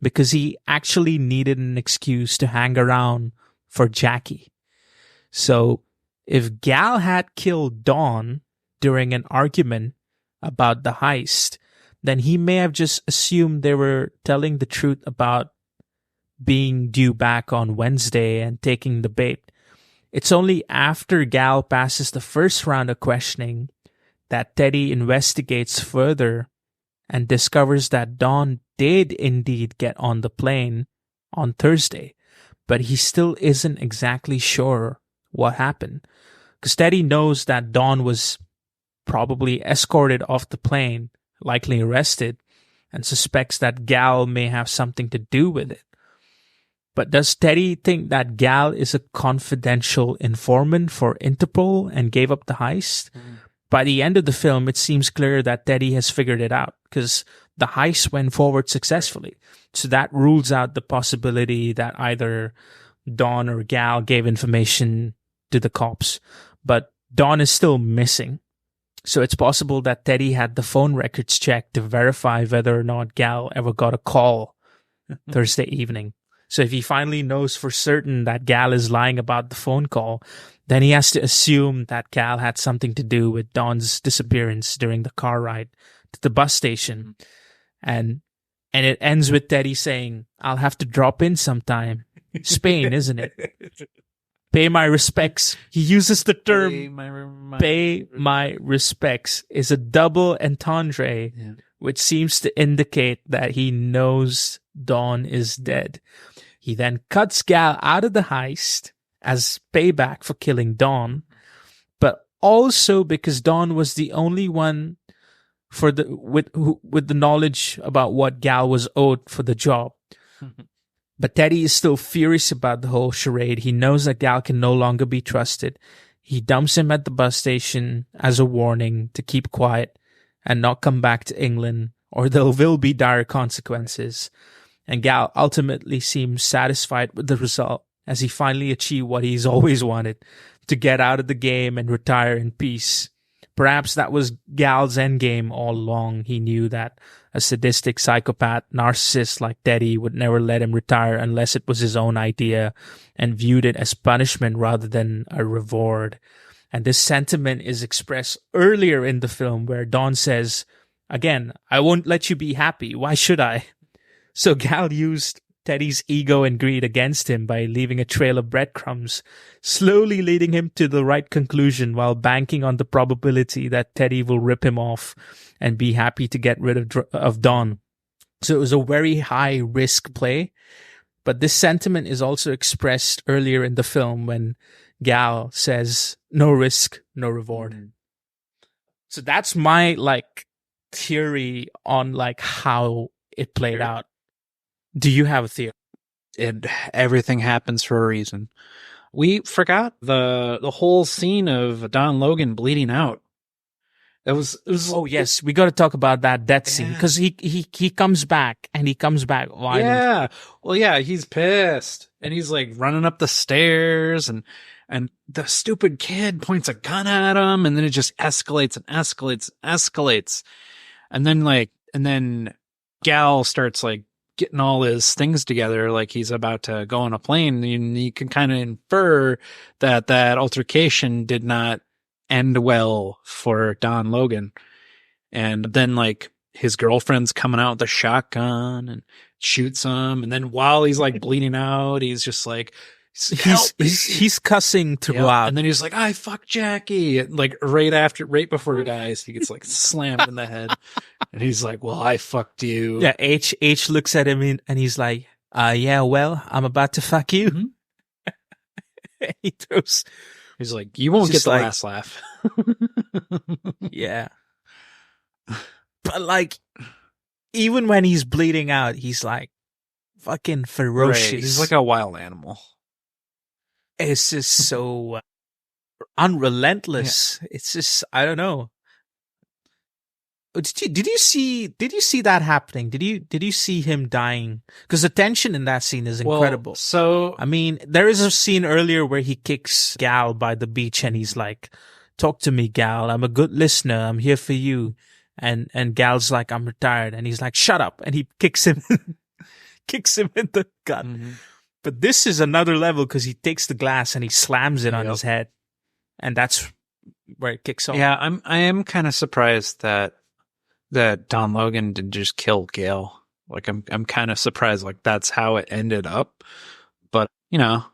because he actually needed an excuse to hang around for Jackie. So if Gal had killed Don during an argument about the heist, then he may have just assumed they were telling the truth about being due back on Wednesday and taking the bait. It's only after Gal passes the first round of questioning that Teddy investigates further and discovers that Don did indeed get on the plane on Thursday, but he still isn't exactly sure what happened. Because Teddy knows that Don was probably escorted off the plane, likely arrested, and suspects that Gal may have something to do with it. But does Teddy think that Gal is a confidential informant for Interpol and gave up the heist? By the end of the film, it seems clear that Teddy has figured it out because the heist went forward successfully. So that rules out the possibility that either Don or Gal gave information to the cops. But Don is still missing. So it's possible that Teddy had the phone records checked to verify whether or not Gal ever got a call Thursday evening. So if he finally knows for certain that Gal is lying about the phone call, then he has to assume that Gal had something to do with Don's disappearance during the car ride to the bus station. And it ends with Teddy saying, "I'll have to drop in sometime." Spain, isn't it? Pay my respects. He uses the term pay my respects is a double entendre, which seems to indicate that he knows Don is dead. He then cuts Gal out of the heist as payback for killing Don, but also because Don was the only one with the knowledge about what Gal was owed for the job. But Teddy is still furious about the whole charade. He knows that Gal can no longer be trusted. He dumps him at the bus station as a warning to keep quiet and not come back to England, or there will be dire consequences. And Gal ultimately seems satisfied with the result as he finally achieved what he's always wanted, to get out of the game and retire in peace. Perhaps that was Gal's endgame all along. He knew that a sadistic psychopath narcissist like Teddy would never let him retire unless it was his own idea, and viewed it as punishment rather than a reward. And this sentiment is expressed earlier in the film where Don says, again, "I won't let you be happy. Why should I?" So Gal used Teddy's ego and greed against him by leaving a trail of breadcrumbs, slowly leading him to the right conclusion while banking on the probability that Teddy will rip him off and be happy to get rid of Don. So it was a very high risk play. But this sentiment is also expressed earlier in the film when Gal says, "No risk, no reward." So that's my theory on how it played out. Do you have a theory? Everything happens for a reason. We forgot the whole scene of Don Logan bleeding out. It was. Oh yes, we got to talk about that death scene because he comes back and he comes back violent. Yeah. Well, yeah, he's pissed and he's running up the stairs and the stupid kid points a gun at him and then it just escalates and escalates and escalates. And then Gal starts getting all his things together, he's about to go on a plane, and you can kind of infer that altercation did not end well for Don Logan. And then his girlfriend's coming out with a shotgun and shoots him, and then while he's bleeding out, he's just he's cussing throughout. Yep. And then he's like, "I fuck Jackie." Right before he dies, he gets slammed in the head. And he's like, "Well, I fucked you." Yeah, H looks at him and he's like, "Yeah, well, I'm about to fuck you." Mm-hmm. He's like, "You won't get the last laugh." Yeah. But even when he's bleeding out, he's fucking ferocious. Right. He's like a wild animal. It's just so unrelentless. Yeah. It's just, I don't know. Did you see that happening? Did you see him dying? Because the tension in that scene is incredible. So I mean, there is a scene earlier where he kicks Gal by the beach and he's talk to me, Gal. I'm a good listener. I'm here for you. And Gal's like, I'm retired. And he's like, shut up. And he kicks him in the gut. Mm-hmm. But this is another level because he takes the glass and he slams it on his head. And that's where it kicks off. Yeah, I am kind of surprised that Don Logan didn't just kill Gale. Like, I'm kind of surprised, like, that's how it ended up. But, you know,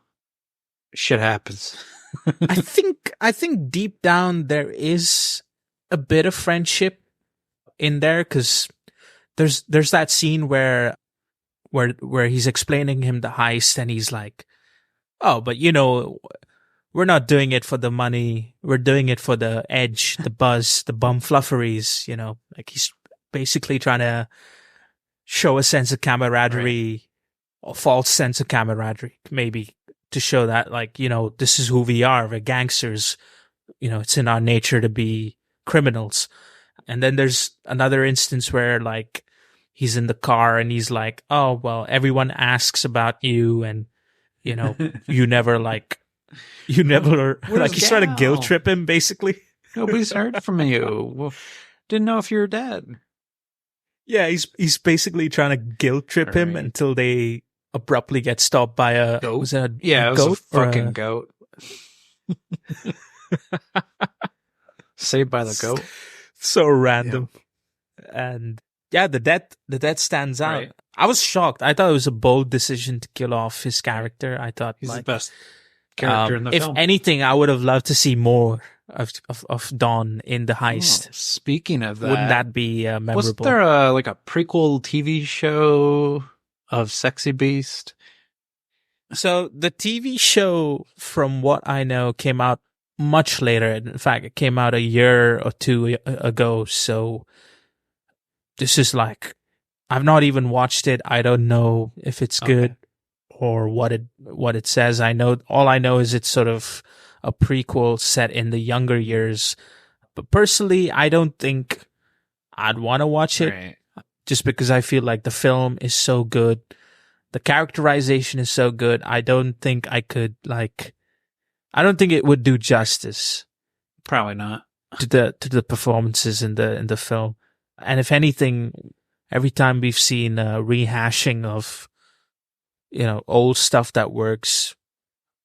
shit happens. I think deep down there is a bit of friendship in there, because there's that scene where he's explaining him the heist, and he's like, oh, but you know, we're not doing it for the money, we're doing it for the edge, the buzz, the bum flufferys, you know. Like, he's basically trying to show a sense of camaraderie, right, or false sense of camaraderie, maybe, to show that, like, you know, this is who we are, we're gangsters, you know, it's in our nature to be criminals. And then there's another instance where, like, he's in the car and he's like, oh, well, everyone asks about you, and, you know, you never like, he's trying to guilt trip him, basically. Nobody's heard from you. Well, didn't know if you were dead. Yeah, he's basically trying to guilt trip him until they abruptly get stopped by a goat. Was it a goat? Was a fucking goat. Saved by the goat. So random. Yeah. And yeah, the death stands out. Right. I was shocked. I thought it was a bold decision to kill off his character. I thought he's the best character in the film. If anything, I would have loved to see more of Don in the heist. Oh, speaking of that, wouldn't that be memorable? Wasn't there a prequel TV show of Sexy Beast? So the TV show, from what I know, came out much later. In fact, it came out a year or two ago. So this is like, I've not even watched it. I don't know if it's good or what it says. All I know is it's sort of a prequel set in the younger years. But personally, I don't think I'd want to watch it, right, just because I feel like the film is so good. The characterization is so good. I don't think I could, like, I don't think it would do justice. Probably not. To the performances in the film. And if anything, every time we've seen a rehashing of, you know, old stuff that works,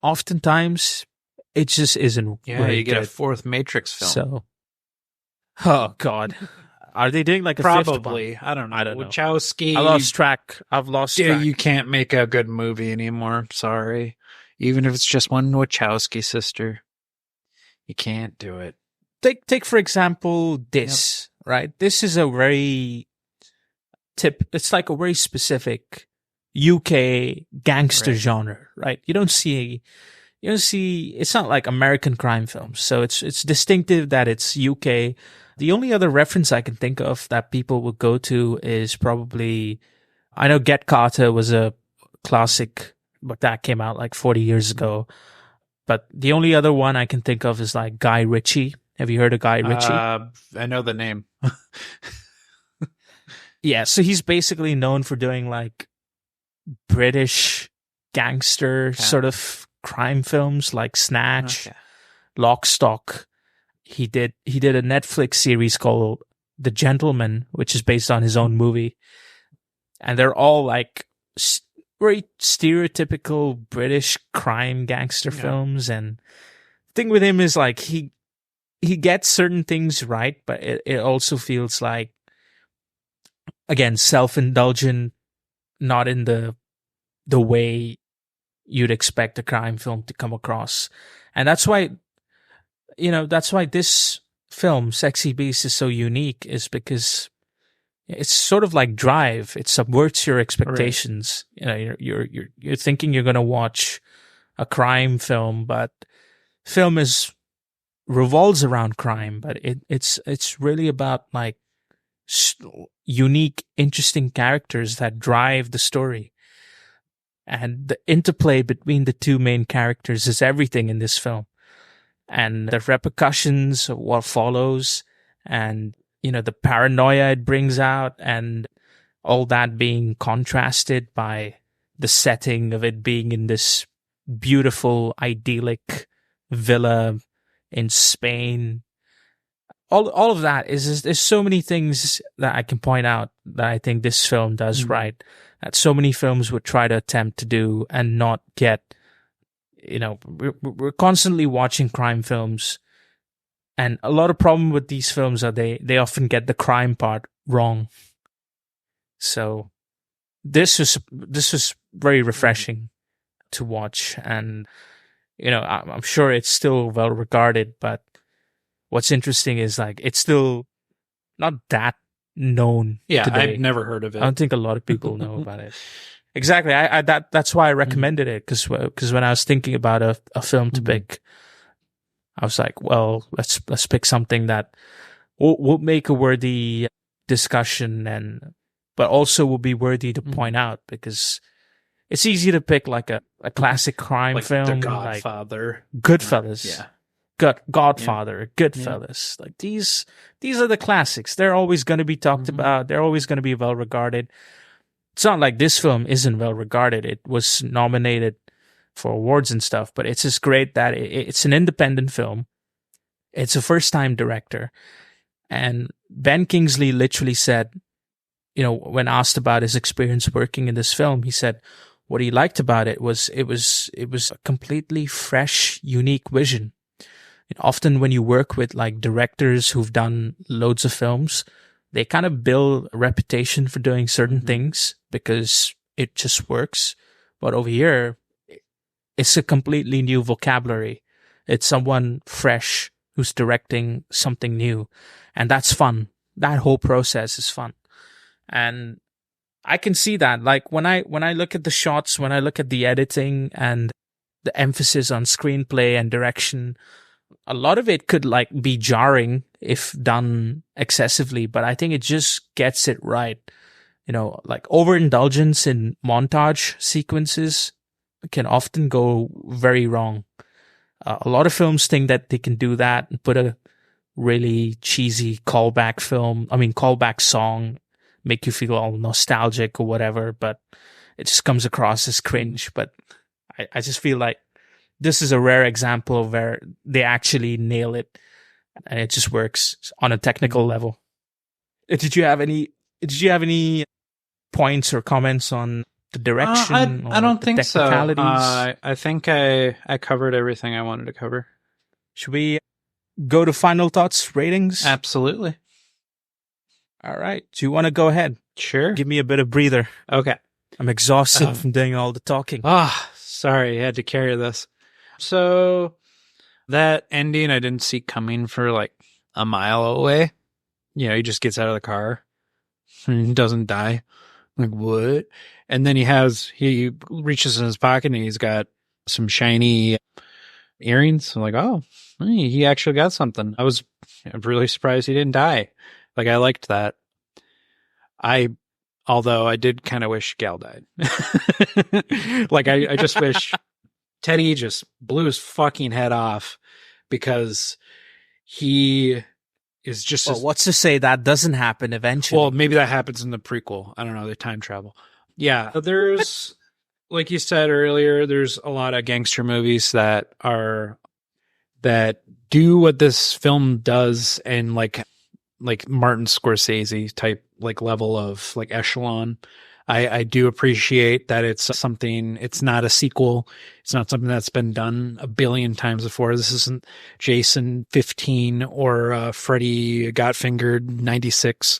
oftentimes it just isn't. Yeah, you get a fourth Matrix film. So, oh God, are they doing like a probably? Fifth I don't know. Wachowski. I lost track. I've lost track. Yeah, you can't make a good movie anymore. Sorry. Even if it's just one Wachowski sister, you can't do it. Take for example this, right? This is a very it's like a very specific UK gangster genre, right? You don't see, it's not like American crime films. So it's distinctive that it's UK. The only other reference I can think of that people would go to is probably, I know Get Carter was a classic, but that came out like 40 years ago. But the only other one I can think of is like Guy Ritchie. Have you heard of Guy Ritchie? I know the name. Yeah, so he's basically known for doing like British gangster sort of crime films like Snatch, Lock, Stock. He did a Netflix series called The Gentleman, which is based on his own movie. And they're all like very stereotypical British crime gangster films. And the thing with him is like he gets certain things right, but it also feels like, again, self-indulgent, not in the way you'd expect a crime film to come across. And that's why this film, Sexy Beast, is so unique, is because it's sort of like Drive. It subverts your expectations. Right. You know, you're thinking you're going to watch a crime film, but film revolves around crime, but it's really about like unique, interesting characters that drive the story. And the interplay between the two main characters is everything in this film. And the repercussions of what follows, and, you know, the paranoia it brings out, and all that being contrasted by the setting of it being in this beautiful, idyllic villa in Spain. All of that is just, there's so many things that I can point out that I think this film does right, that so many films would try to attempt to do and not get. We're constantly watching crime films, and a lot of problem with these films are they often get the crime part wrong. So this was very refreshing to watch, and I'm sure it's still well regarded, but what's interesting is like it's still not that known. Yeah, today. I've never heard of it. I don't think a lot of people know about it. Exactly. That's why I recommended it, because when I was thinking about a film to pick, I was like, well, let's pick something that will make a worthy discussion, but also will be worthy to point out, because it's easy to pick like a classic crime like film, The Godfather, like Goodfellas, yeah. Godfather, Goodfellas. Yeah. Like these are the classics. They're always going to be talked about. They're always going to be well regarded. It's not like this film isn't well regarded. It was nominated for awards and stuff, but it's just great that it's an independent film. It's a first-time director. And Ben Kingsley literally said, when asked about his experience working in this film, he said what he liked about it was a completely fresh, unique vision. Often when you work with like directors who've done loads of films, they kind of build a reputation for doing certain things because it just works. But over here, it's a completely new vocabulary. It's someone fresh who's directing something new. And that's fun. That whole process is fun. And I can see that. Like when I look at the shots, when I look at the editing and the emphasis on screenplay and direction, a lot of it could like be jarring if done excessively, but I think it just gets it right. Like overindulgence in montage sequences can often go very wrong. A lot of films think that they can do that and put a really cheesy callback song, make you feel all nostalgic or whatever, but it just comes across as cringe. But I just feel like this is a rare example of where they actually nail it, and it just works on a technical level. Did you have any points or comments on the direction? I don't think so. I think I covered everything I wanted to cover. Should we go to final thoughts, ratings? Absolutely. All right. Do you want to go ahead? Sure. Give me a bit of breather. Okay. I'm exhausted from doing all the talking. Sorry. I had to carry this. So that ending I didn't see coming for like a mile away. He just gets out of the car and he doesn't die. Like, what? And then he reaches in his pocket and he's got some shiny earrings. I'm like, oh, he actually got something. I was really surprised he didn't die. Like, I liked that. Although I did kind of wish Gal died. Like, I just wish Teddy just blew his fucking head off, because he is just... Well, what's to say that doesn't happen eventually? Well, maybe that happens in the prequel. I don't know. The time travel. Yeah. There's, like you said earlier, there's a lot of gangster movies that do what this film does, and like Martin Scorsese type like level of like echelon. I do appreciate that it's not a sequel. It's not something that's been done a billion times before. This isn't Jason 15 or Freddy Got Fingered 96.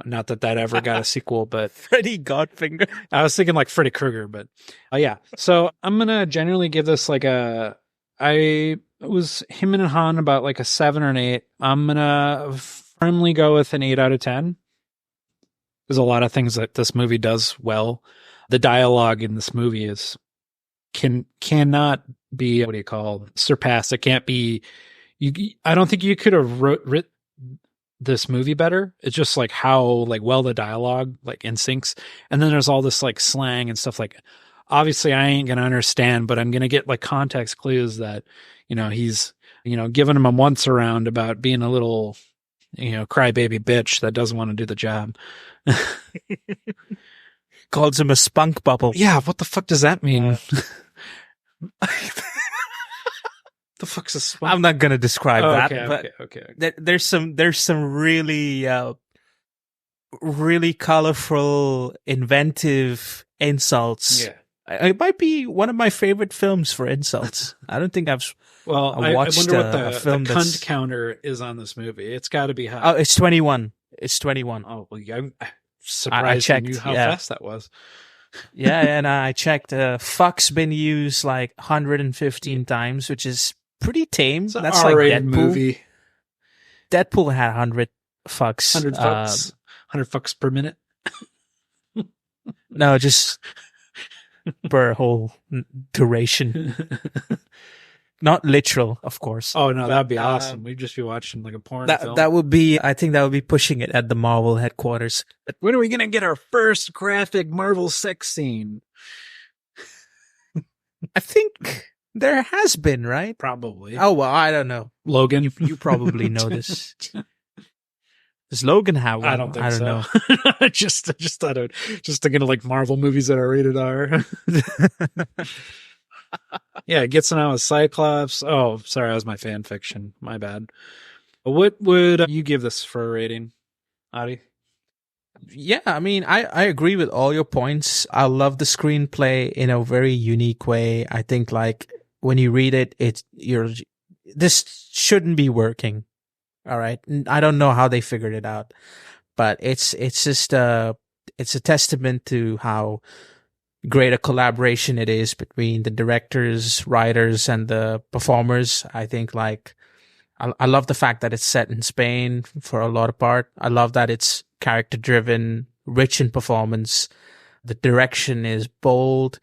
Not that ever got a sequel, but Freddy Got Fingered. I was thinking like Freddy Krueger, but yeah. So I'm going to generally give this like I was him and Han about like a 7 or an 8. I'm going to firmly go with an 8 out of 10. There's a lot of things that this movie does well. The dialogue in this movie cannot be, surpassed. It can't be, I don't think you could have written this movie better. It's just like how like well the dialogue like in syncs. And then there's all this like slang and stuff like, obviously I ain't going to understand, but I'm going to get like context clues that, he's, giving him a once around about being a little, crybaby bitch that doesn't want to do the job. Calls him a spunk bubble. Yeah, what the fuck does that mean? The fuck's a spunk? I'm not gonna describe that, okay, but okay. there's some really really colorful, inventive insults. Yeah. It might be one of my favorite films for insults. I don't think I've Well, I watched wonder what a film the that's... cunt counter is on this movie. It's got to be high. Oh, it's 21. It's 21. Oh, well, I'm surprised checked, you knew how yeah. fast that was. Yeah, and I checked. Fuck's been used like 115 times, which is pretty tame. It's an That's like R-rated Deadpool. movie. Deadpool had 100 fucks. 100 fucks. 100 fucks per minute. No, just per whole duration. Not literal, of course. Oh no, that'd be awesome. We'd just be watching like a porn film. That would be, I think that would be pushing it at the Marvel headquarters. When are we gonna get our first graphic Marvel sex scene? I think there has been, right? Probably. Oh, well, I don't know. Logan. You probably know this. Does Logan have one? I don't think I don't so. know. just thought of just thinking of like Marvel movies that are rated R. Yeah, it gets out with Cyclops. Oh, sorry, that was my fan fiction. My bad. What would you give this for a rating, Adi? Yeah, I mean, I agree with all your points. I love the screenplay in a very unique way. I think like when you read it, this shouldn't be working. All right. I don't know how they figured it out, but it's just it's a testament to how great a collaboration it is between the directors, writers, and the performers. I think like I love the fact that it's set in Spain for a lot of part. I love that it's character driven, rich in performance. The direction is bold.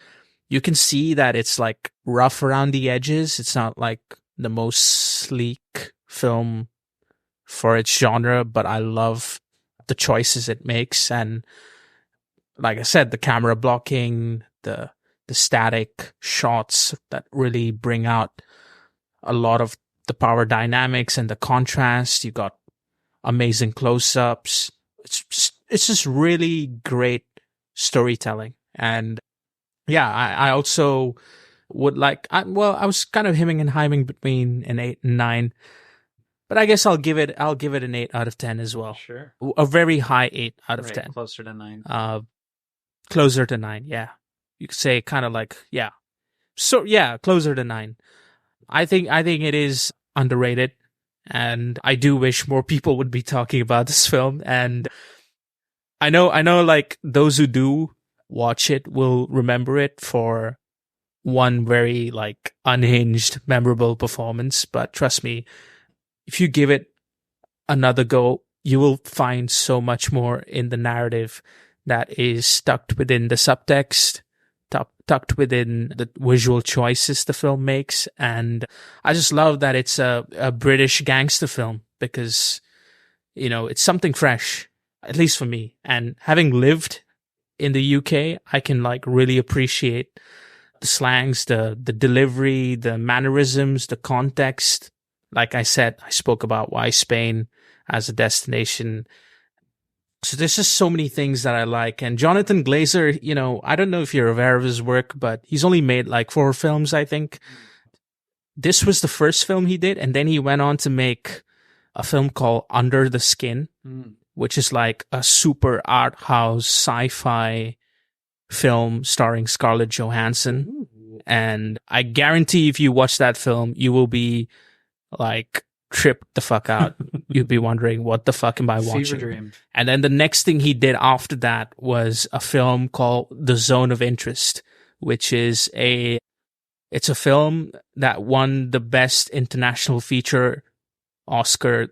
You can see that it's like rough around the edges. It's not like the most sleek film for its genre, but I love the choices it makes. And like I said, the camera blocking, the static shots that really bring out a lot of the power dynamics and the contrast. You got amazing close-ups. It's just really great storytelling. And yeah, I also would like, I was kind of hemming and hawing between an 8 and 9, but I guess I'll give it an 8 out of 10 as well. Sure. A very high 8 out of Right, 10. closer to 9. Closer to 9, yeah. You could say kind of like, yeah. So yeah, closer to 9. I think it is underrated, and I do wish more people would be talking about this film. And I know like those who do watch it will remember it for one very like unhinged, memorable performance. But trust me, if you give it another go, you will find so much more in the narrative that is tucked within the subtext, tucked within the visual choices the film makes. And I just love that it's a British gangster film because, you know, it's something fresh, at least for me. And having lived in the UK, I can like really appreciate the slangs, the delivery, the mannerisms, the context. Like I said, I spoke about why Spain as a destination. So there's just so many things that I like. And Jonathan Glazer, you know, I don't know if you're aware of his work, but he's only made like 4 films, I think. This was the first film he did. And then he went on to make a film called Under the Skin, which is like a super art house sci-fi film starring Scarlett Johansson. And I guarantee if you watch that film, you will be like tripped the fuck out. You'd be wondering, what the fuck am I watching? Fever dream. And then the next thing he did after that was a film called The Zone of Interest, which is it's a film that won the best international feature Oscar,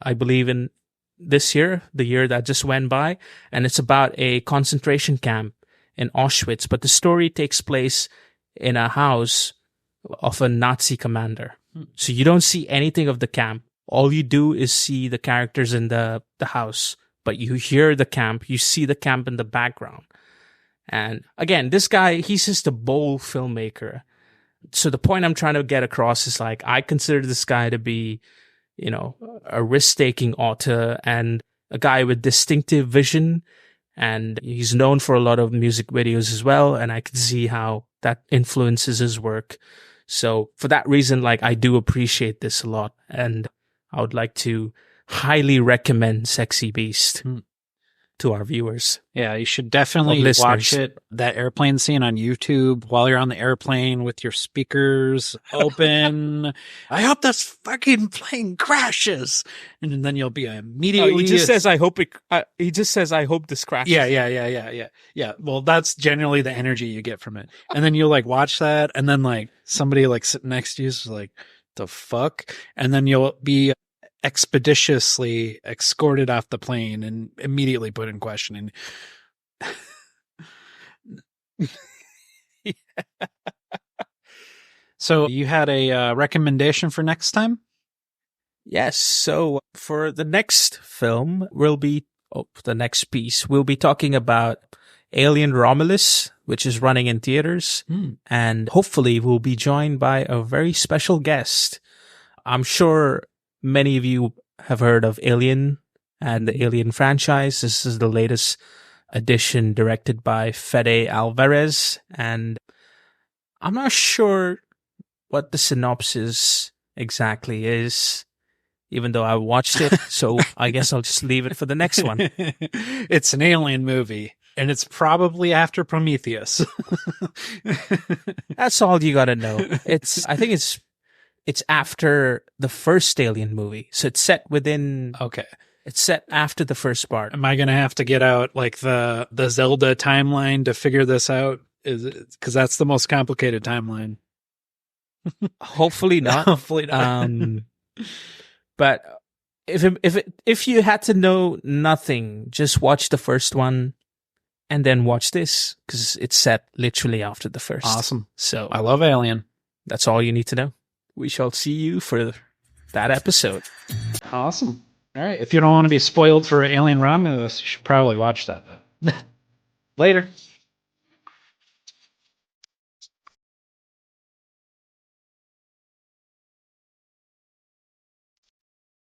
I believe, in this year, the year that just went by. And it's about a concentration camp in Auschwitz, but the story takes place in a house of a Nazi commander. So you don't see anything of the camp. All you do is see the characters in the house, but you hear the camp, you see the camp in the background. And again, this guy, he's just a bold filmmaker. So the point I'm trying to get across is like, I consider this guy to be, you know, a risk-taking author and a guy with distinctive vision. And he's known for a lot of music videos as well. And I can see how that influences his work. So for that reason, like, I do appreciate this a lot, and I would like to highly recommend Sexy Beast to our viewers. Yeah, you should definitely watch it. That airplane scene on YouTube while you're on the airplane with your speakers open. I hope this fucking plane crashes, and then you'll be immediately. Oh, he just says, "I hope it." He just says, "I hope this crashes." Yeah. Well, that's generally the energy you get from it, and then you'll like watch that, and then like somebody like sitting next to you is like, "The fuck," and then you'll be expeditiously escorted off the plane and immediately put in questioning. So you had a recommendation for next time? Yes. So for the next film, the next piece, we'll be talking about Alien Romulus, which is running in theaters. And hopefully we'll be joined by a very special guest. I'm sure many of you have heard of Alien and the Alien franchise. This is the latest edition, directed by Fede Alvarez. And I'm not sure what the synopsis exactly is, even though I watched it. So I guess I'll just leave it for the next one. It's an alien movie, and it's probably after Prometheus. That's all you gotta know. I think it's after the first Alien movie. So it's set within... Okay. It's set after the first part. Am I going to have to get out like the Zelda timeline to figure this out? Because that's the most complicated timeline. Hopefully not. Hopefully not. But if you had to know nothing, just watch the first one and then watch this, because it's set literally after the first. Awesome. So I love Alien. That's all you need to know. We shall see you for that episode. Awesome. All right. If you don't want to be spoiled for Alien Romulus, you should probably watch that. Later.